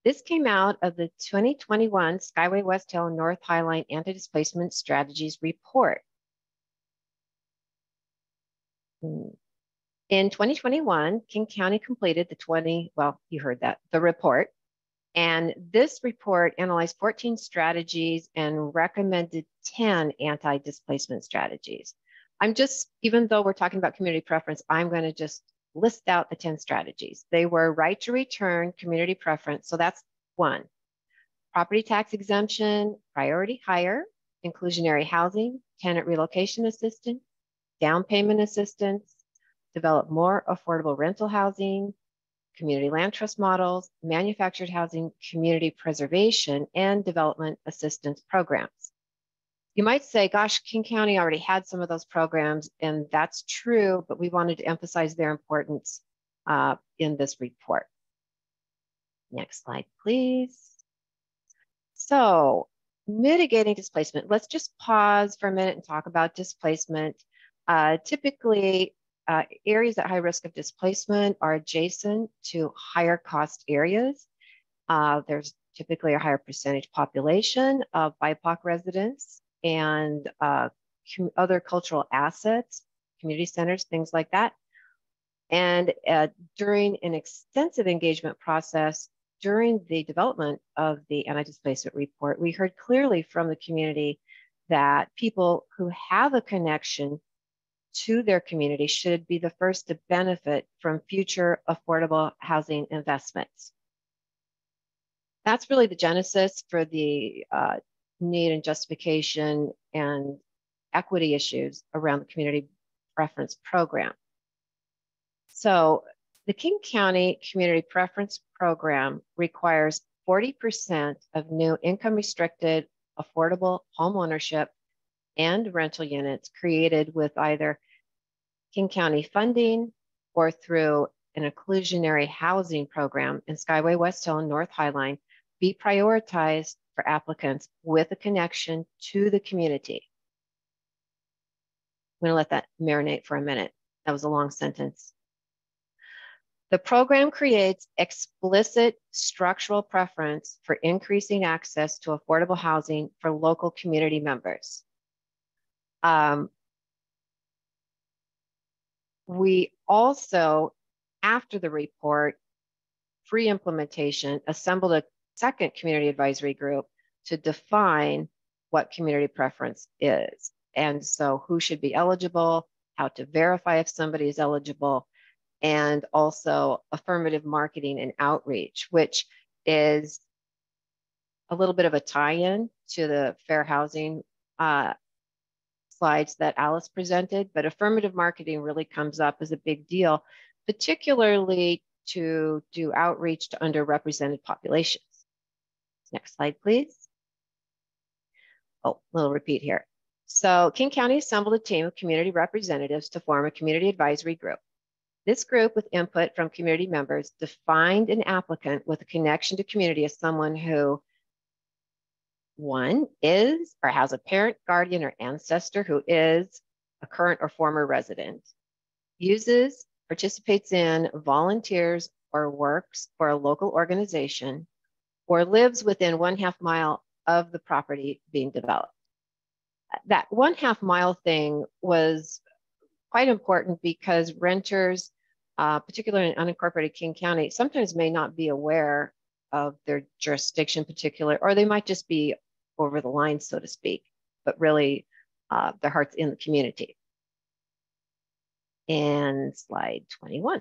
This came out of the 2021 Skyway West Hill North Highline Anti-Displacement Strategies Report. In 2021, King County completed the report. And this report analyzed 14 strategies and recommended 10 anti-displacement strategies. Even though we're talking about community preference, I'm going to just list out the 10 strategies. They were right to return, community preference, so that's 1. Property tax exemption, priority hire, inclusionary housing, tenant relocation assistance, down payment assistance, develop more affordable rental housing, community land trust models, manufactured housing, community preservation, and development assistance programs. You might say, gosh, King County already had some of those programs, and that's true, but we wanted to emphasize their importance in this report. Next slide, please. So mitigating displacement. Let's just pause for a minute and talk about displacement. Typically, areas at high risk of displacement are adjacent to higher cost areas. There's typically a higher percentage population of BIPOC residents and other cultural assets, community centers, things like that. And during an extensive engagement process, during the development of the anti-displacement report, we heard clearly from the community that people who have a connection to their community should be the first to benefit from future affordable housing investments. That's really the genesis for the need and justification and equity issues around the community preference program. So the King County Community Preference Program requires 40% of new income restricted affordable home ownership and rental units created with either King County funding or through an inclusionary housing program in Skyway, West Hill, and North Highline be prioritized for applicants with a connection to the community. I'm going to let that marinate for a minute. That was a long sentence. The program creates explicit structural preference for increasing access to affordable housing for local community members. We also, after the report, pre-implementation, assembled a second community advisory group to define what community preference is. And so who should be eligible, how to verify if somebody is eligible, and also affirmative marketing and outreach, which is a little bit of a tie-in to the fair housing slides that Alice presented, but affirmative marketing really comes up as a big deal, particularly to do outreach to underrepresented populations. Next slide, please. Oh, little repeat here. So King County assembled a team of community representatives to form a community advisory group. This group, with input from community members, defined an applicant with a connection to community as someone who, one, is or has a parent, guardian, or ancestor who is a current or former resident, uses, participates in, volunteers, or works for a local organization, or lives within 1/2 mile of the property being developed. That 1/2 mile thing was quite important because renters, particularly in unincorporated King County, sometimes may not be aware of their jurisdiction particular, or they might just be over the line, so to speak, but really their heart's in the community. And slide 21.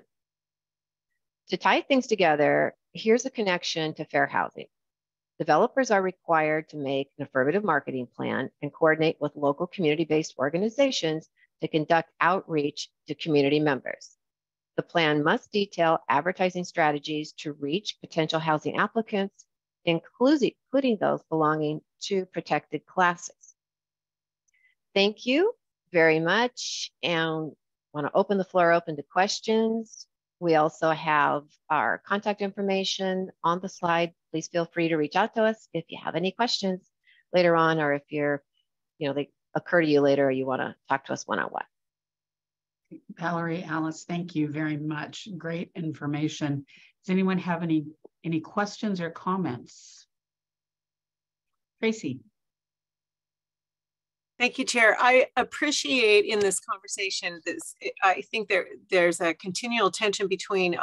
To tie things together, here's a connection to fair housing. Developers are required to make an affirmative marketing plan and coordinate with local community-based organizations to conduct outreach to community members. The plan must detail advertising strategies to reach potential housing applicants, including those belonging to protected classes. Thank you very much, and want to open the floor open to questions. We also have our contact information on the slide. Please feel free to reach out to us if you have any questions later on, or if you're, they occur to you later or you want to talk to us one-on-one. Valerie, Alice, thank you very much. Great information. Does anyone have any questions or comments? Tracy. Thank you, Chair. I appreciate in this conversation I think there's a continual tension between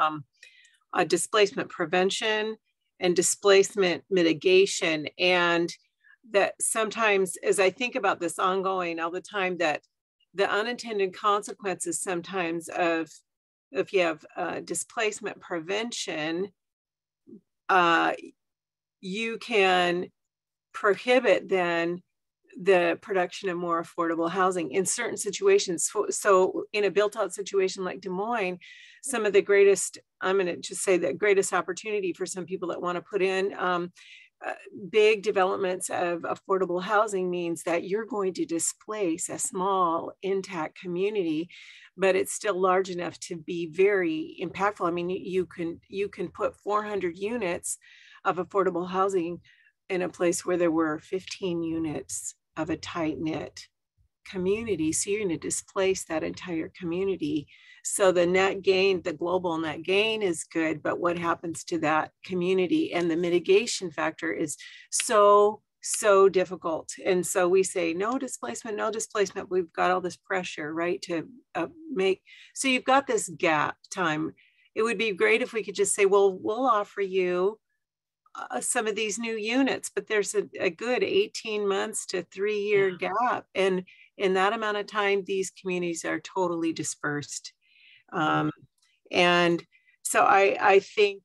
displacement prevention and displacement mitigation, and that sometimes, as I think about this ongoing all the time, that the unintended consequences sometimes of if you have displacement prevention, you can prohibit then the production of more affordable housing in certain situations. So in a built-out situation like Des Moines, some of the greatest, I'm going to just say the greatest opportunity for some people that want to put in big developments of affordable housing means that you're going to displace a small intact community, but it's still large enough to be very impactful. I mean, you can put 400 units of affordable housing in a place where there were 15 units of a tight knit community. So you're going to displace that entire community. So the net gain, the global net gain is good, but what happens to that community? And the mitigation factor is so difficult. And so we say no displacement, no displacement. We've got all this pressure, right, to make, so you've got this gap time. It would be great if we could just say, well, we'll offer you some of these new units, but there's a good 18 months to 3-year gap. And in that amount of time, these communities are totally dispersed. And so I think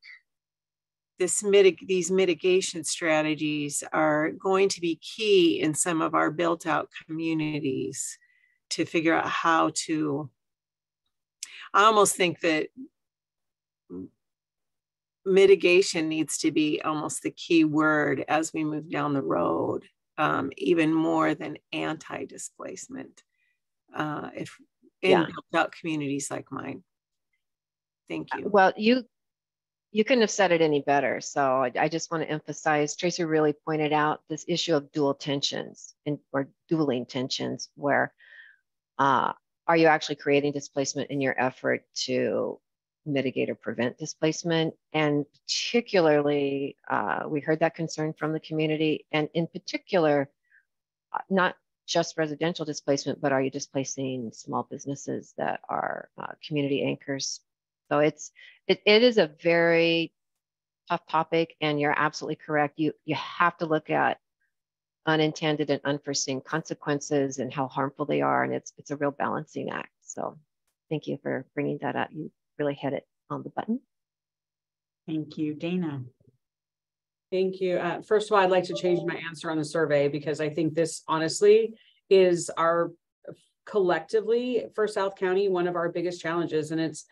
these mitigation strategies are going to be key in some of our built out communities to figure out how to, I almost think that mitigation needs to be almost the key word as we move down the road, even more than anti-displacement, if in built out communities like mine. Thank you. Well, you couldn't have said it any better. So I just want to emphasize, Tracy really pointed out this issue of dual tensions or dueling tensions, where are you actually creating displacement in your effort to mitigate or prevent displacement? And particularly, we heard that concern from the community, and in particular, not just residential displacement, but are you displacing small businesses that are community anchors? So it is a very tough topic, and you're absolutely correct. You have to look at unintended and unforeseen consequences and how harmful they are, and it's a real balancing act. So thank you for bringing that up. You really hit it on the button. Thank you, Dana. Thank you. First of all, I'd like to change my answer on the survey, because I think this honestly is our collectively for South County, one of our biggest challenges. And it's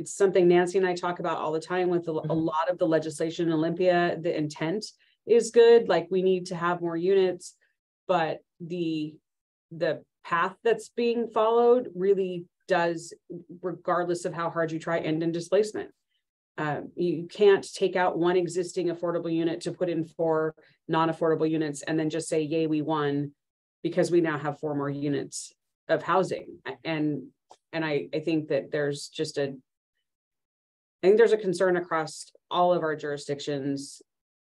something Nancy and I talk about all the time with a lot of the legislation in Olympia. The intent is good, like we need to have more units, but the path that's being followed really does, regardless of how hard you try, end in displacement. You can't take out one existing affordable unit to put in 4 non-affordable units and then just say, yay, we won, because we now have 4 more units of housing. And I think that there's just there's a concern across all of our jurisdictions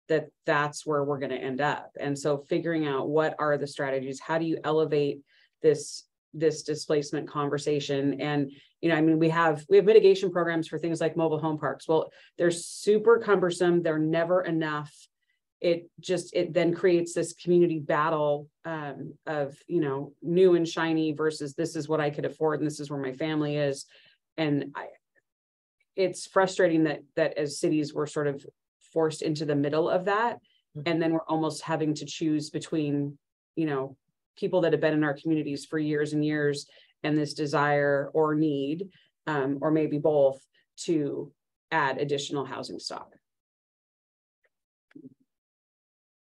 that that's where we're going to end up. And so figuring out what are the strategies, how do you elevate this displacement conversation? And, I mean, we have mitigation programs for things like mobile home parks. Well, they're super cumbersome. They're never enough. It then creates this community battle of, new and shiny versus this is what I could afford and this is where my family is. And it's frustrating that as cities we're sort of forced into the middle of that. And then we're almost having to choose between, people that have been in our communities for years and years and this desire or need, or maybe both, to add additional housing stock.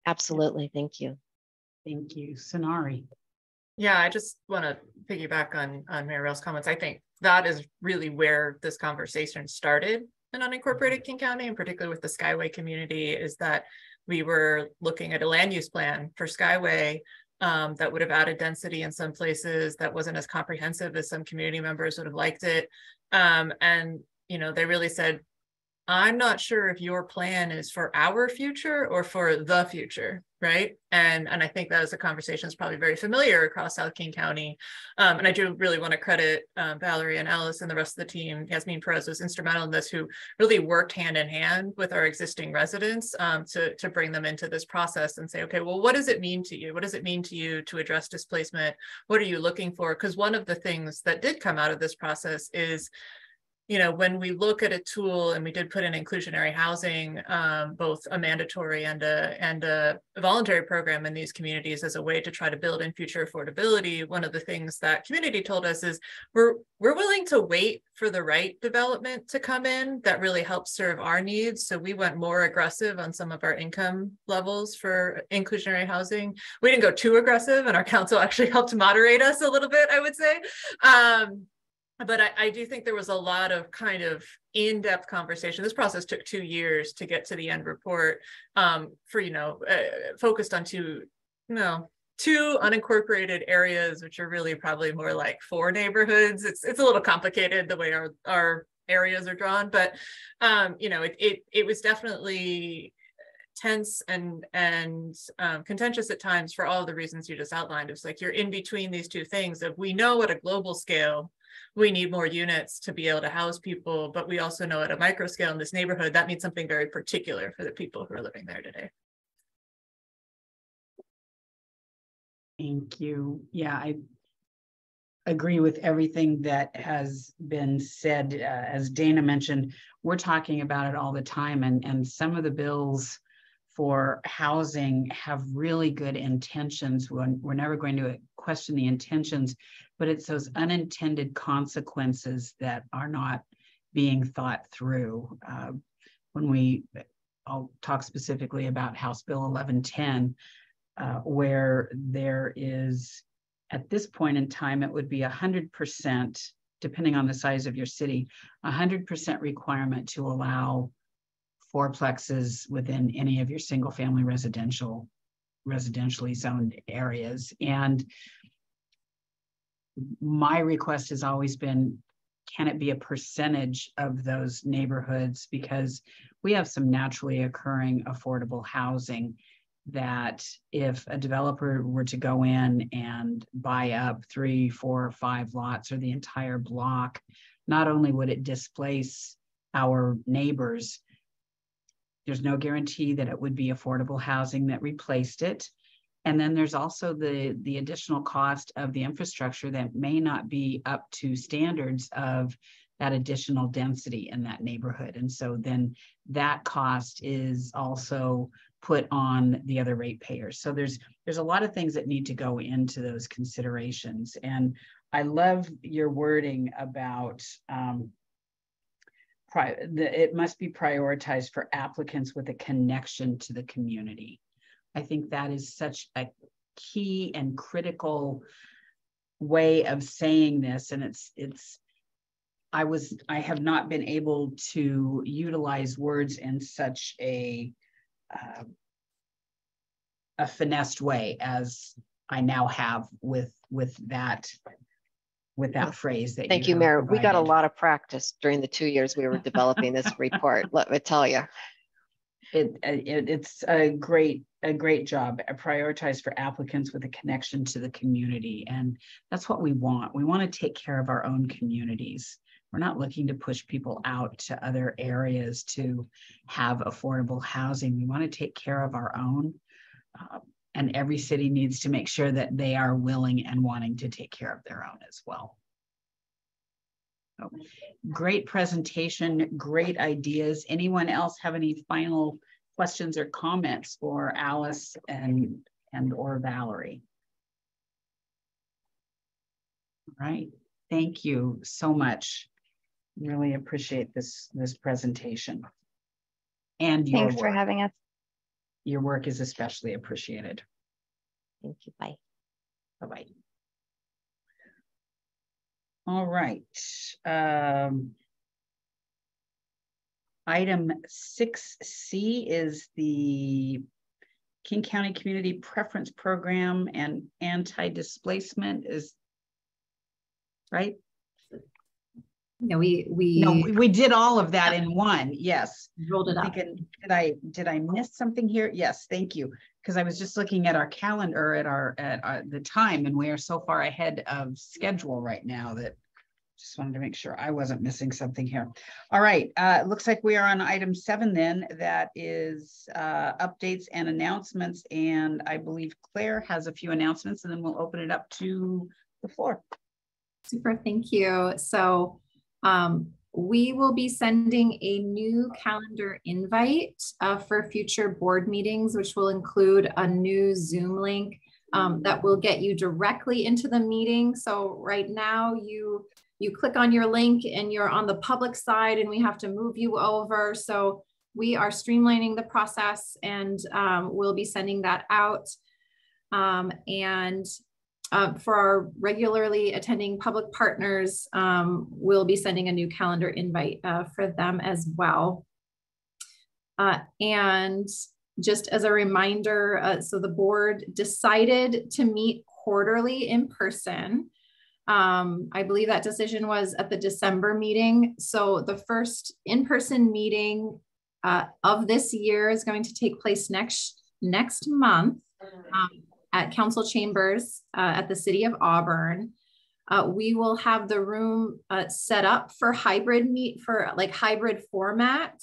Absolutely. Thank you. Thank you. Sonari. Yeah, I just want to piggyback on Mariel's comments. I think that is really where this conversation started in unincorporated King County, and particularly with the Skyway community, is that we were looking at a land use plan for Skyway that would have added density in some places, that wasn't as comprehensive as some community members would have liked it. And, they really said, I'm not sure if your plan is for our future or for the future, right? And I think that is a conversation that's probably very familiar across South King County. And I do really want to credit Valerie and Alice and the rest of the team. Yasmin Perez was instrumental in this, who really worked hand in hand with our existing residents to bring them into this process and say, okay, well, what does it mean to you? What does it mean to you to address displacement? What are you looking for? Because one of the things that did come out of this process is, when we look at a tool, and we did put in inclusionary housing, both a mandatory and a voluntary program in these communities as a way to try to build in future affordability, one of the things that community told us is we're willing to wait for the right development to come in that really helps serve our needs. So we went more aggressive on some of our income levels for inclusionary housing. We didn't go too aggressive, and our council actually helped moderate us a little bit, I would say. But I do think there was a lot of kind of in-depth conversation. This process took 2 years to get to the end report, for, focused on two unincorporated areas, which are really probably more like 4 neighborhoods. It's a little complicated the way our areas are drawn, but it was definitely tense and contentious at times for all of the reasons you just outlined. It's like you're in between these two things of, we know at a global scale we need more units to be able to house people, but we also know at a micro scale in this neighborhood that means something very particular for the people who are living there today. Thank you. Yeah, I agree with everything that has been said. As Dana mentioned, we're talking about it all the time, and some of the bills for housing have really good intentions. We're never going to question the intentions, but it's those unintended consequences that are not being thought through. I'll talk specifically about House Bill 1110, where there is, at this point in time, it would be 100%, depending on the size of your city, 100% requirement to allow fourplexes within any of your single family residentially zoned areas. And my request has always been, can it be a percentage of those neighborhoods? Because we have some naturally occurring affordable housing that if a developer were to go in and buy up 3, 4, or 5 lots or the entire block, not only would it displace our neighbors, there's no guarantee that it would be affordable housing that replaced it. And then there's also the additional cost of the infrastructure that may not be up to standards of that additional density in that neighborhood. And so then that cost is also put on the other ratepayers. So there's a lot of things that need to go into those considerations. And I love your wording about it must be prioritized for applicants with a connection to the community. I think that is such a key and critical way of saying this. And I have not been able to utilize words in such a finessed way as I now have with that phrase. That Thank you, Mayor. We got a lot of practice during the 2 years we were developing this report. Let me tell you. It's a great job. Prioritize for applicants with a connection to the community, and that's what we want. We want to take care of our own communities. We're not looking to push people out to other areas to have affordable housing. We want to take care of our own, and every city needs to make sure that they are willing and wanting to take care of their own as well. So, great presentation, great ideas. Anyone else have any final questions or comments for Alice and or Valerie? All right, thank you so much. Really appreciate this presentation. And your Thanks for having us. Your work is especially appreciated. Thank you. Bye. Bye-bye. All right. Item 6C is the King County Community Preference Program and anti-displacement, is right? Yeah, we did all of that in one. Yes. Rolled it up. Did I miss something here? Yes, thank you. Because I was just looking at our calendar at the time, and we are so far ahead of schedule right now that just wanted to make sure I wasn't missing something here. All right, looks like we are on item 7 then. That is updates and announcements, and I believe Claire has a few announcements, and then we'll open it up to the floor. Super, thank you. So we will be sending a new calendar invite for future board meetings, which will include a new Zoom link that will get you directly into the meeting. So right now you click on your link and you're on the public side and we have to move you over. So we are streamlining the process, and we'll be sending that out. And for our regularly attending public partners, we'll be sending a new calendar invite for them as well. And just as a reminder, so the board decided to meet quarterly in person. I believe that decision was at the December meeting. So the first in-person meeting of this year is going to take place next month at Council Chambers at the City of Auburn. We will have the room set up for hybrid format.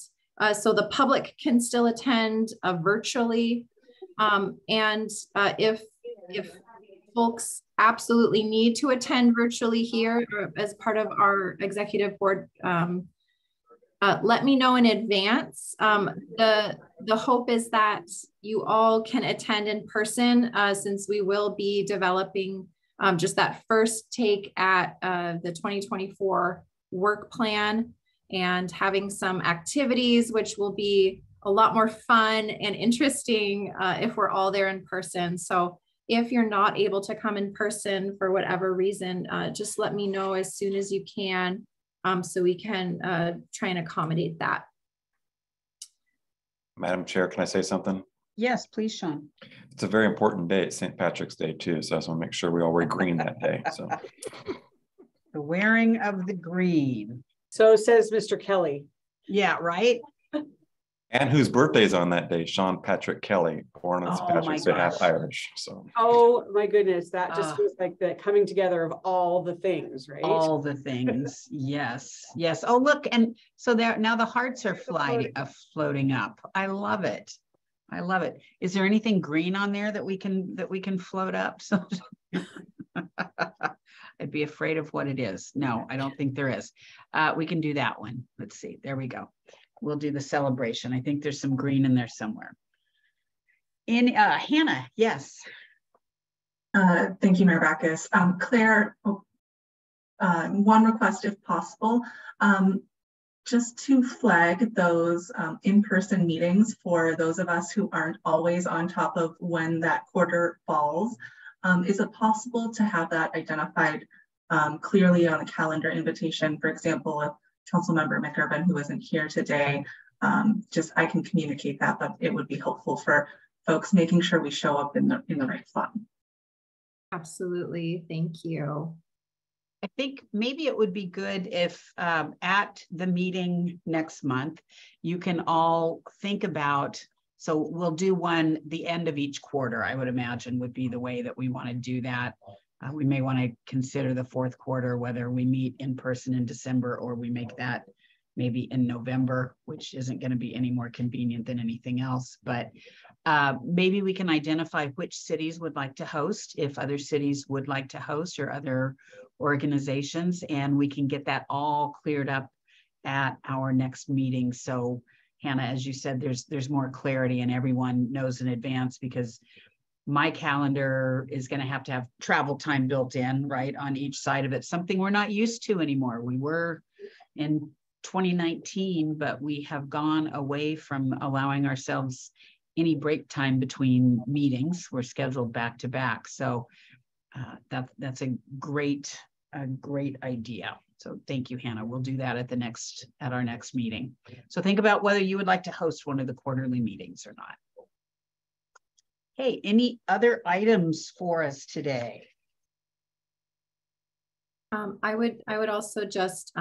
So the public can still attend virtually. And if folks absolutely need to attend virtually here as part of our executive board, let me know in advance. The hope is that you all can attend in person since we will be developing just that first take at the 2024 work plan and having some activities, which will be a lot more fun and interesting if we're all there in person. So if you're not able to come in person for whatever reason, just let me know as soon as you can so we can try and accommodate that. Madam Chair, can I say something? Yes, please, Sean. It's a very important day. It's St. Patrick's Day too. So I just want to make sure we all wear green that day. So The wearing of the green. So says Mr. Kelly. Yeah, right. And whose birthday is on that day? Sean Patrick Kelly, born on St. Patrick's Day, half Irish. So. Oh my goodness, that just feels like the coming together of all the things, right? All the things. Yes, yes. Oh, look, and so there now the hearts are floating up. I love it. I love it. Is there anything green on there that we can float up? So I'd be afraid of what it is. No, I don't think there is. We can do that one. Let's see. There we go. We'll do the celebration. I think there's some green in there somewhere. Hannah, yes. Thank you, Mayor Backus. Claire, one request if possible, just to flag those in-person meetings for those of us who aren't always on top of when that quarter falls. Is it possible to have that identified clearly on a calendar invitation? For example, if Councilmember McIrvin, who isn't here today, just I can communicate that, but it would be helpful for folks making sure we show up in the right spot. Absolutely, thank you. I think maybe it would be good if at the meeting next month, you can all think about, so we'll do one the end of each quarter, I would imagine would be the way that we want to do that. We may want to consider the fourth quarter, whether we meet in person in December or we make that maybe in November, which isn't going to be any more convenient than anything else. But maybe we can identify which cities would like to host, if other cities would like to host or other organizations, and we can get that all cleared up at our next meeting. So Hannah, as you said, there's more clarity and everyone knows in advance, because my calendar is going to have travel time built in, right, on each side of it, something we're not used to anymore. We were in 2019, but we have gone away from allowing ourselves any break time between meetings. We're scheduled back to back. So that's a great idea. So thank you, Hannah. We'll do that at our next meeting. So think about whether you would like to host one of the quarterly meetings or not. Hey, any other items for us today? I would also just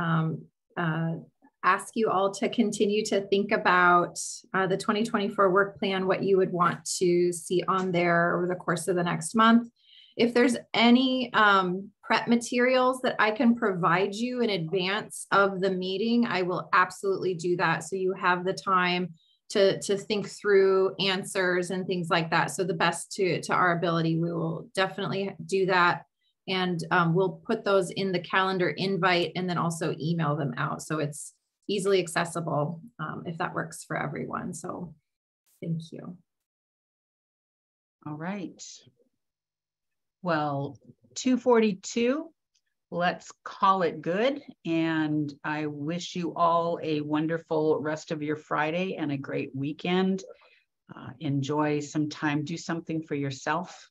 ask you all to continue to think about the 2024 work plan, what you would want to see on there over the course of the next month. If there's any prep materials that I can provide you in advance of the meeting, I will absolutely do that. So you have the time to think through answers and things like that. So the best to our ability, we will definitely do that. And we'll put those in the calendar invite and then also email them out. So it's easily accessible if that works for everyone. So thank you. All right. Well, 2:42. Let's call it good. And I wish you all a wonderful rest of your Friday and a great weekend. Enjoy some time, do something for yourself,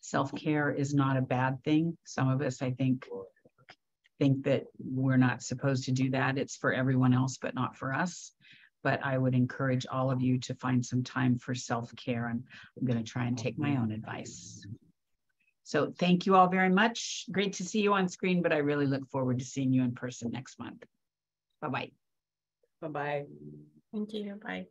self-care is not a bad thing. Some of us, I think that we're not supposed to do that. It's for everyone else, but not for us. But I would encourage all of you to find some time for self-care, and I'm going to try and take my own advice. So thank you all very much. Great to see you on screen, but I really look forward to seeing you in person next month. Bye-bye. Bye-bye. Thank you. Bye.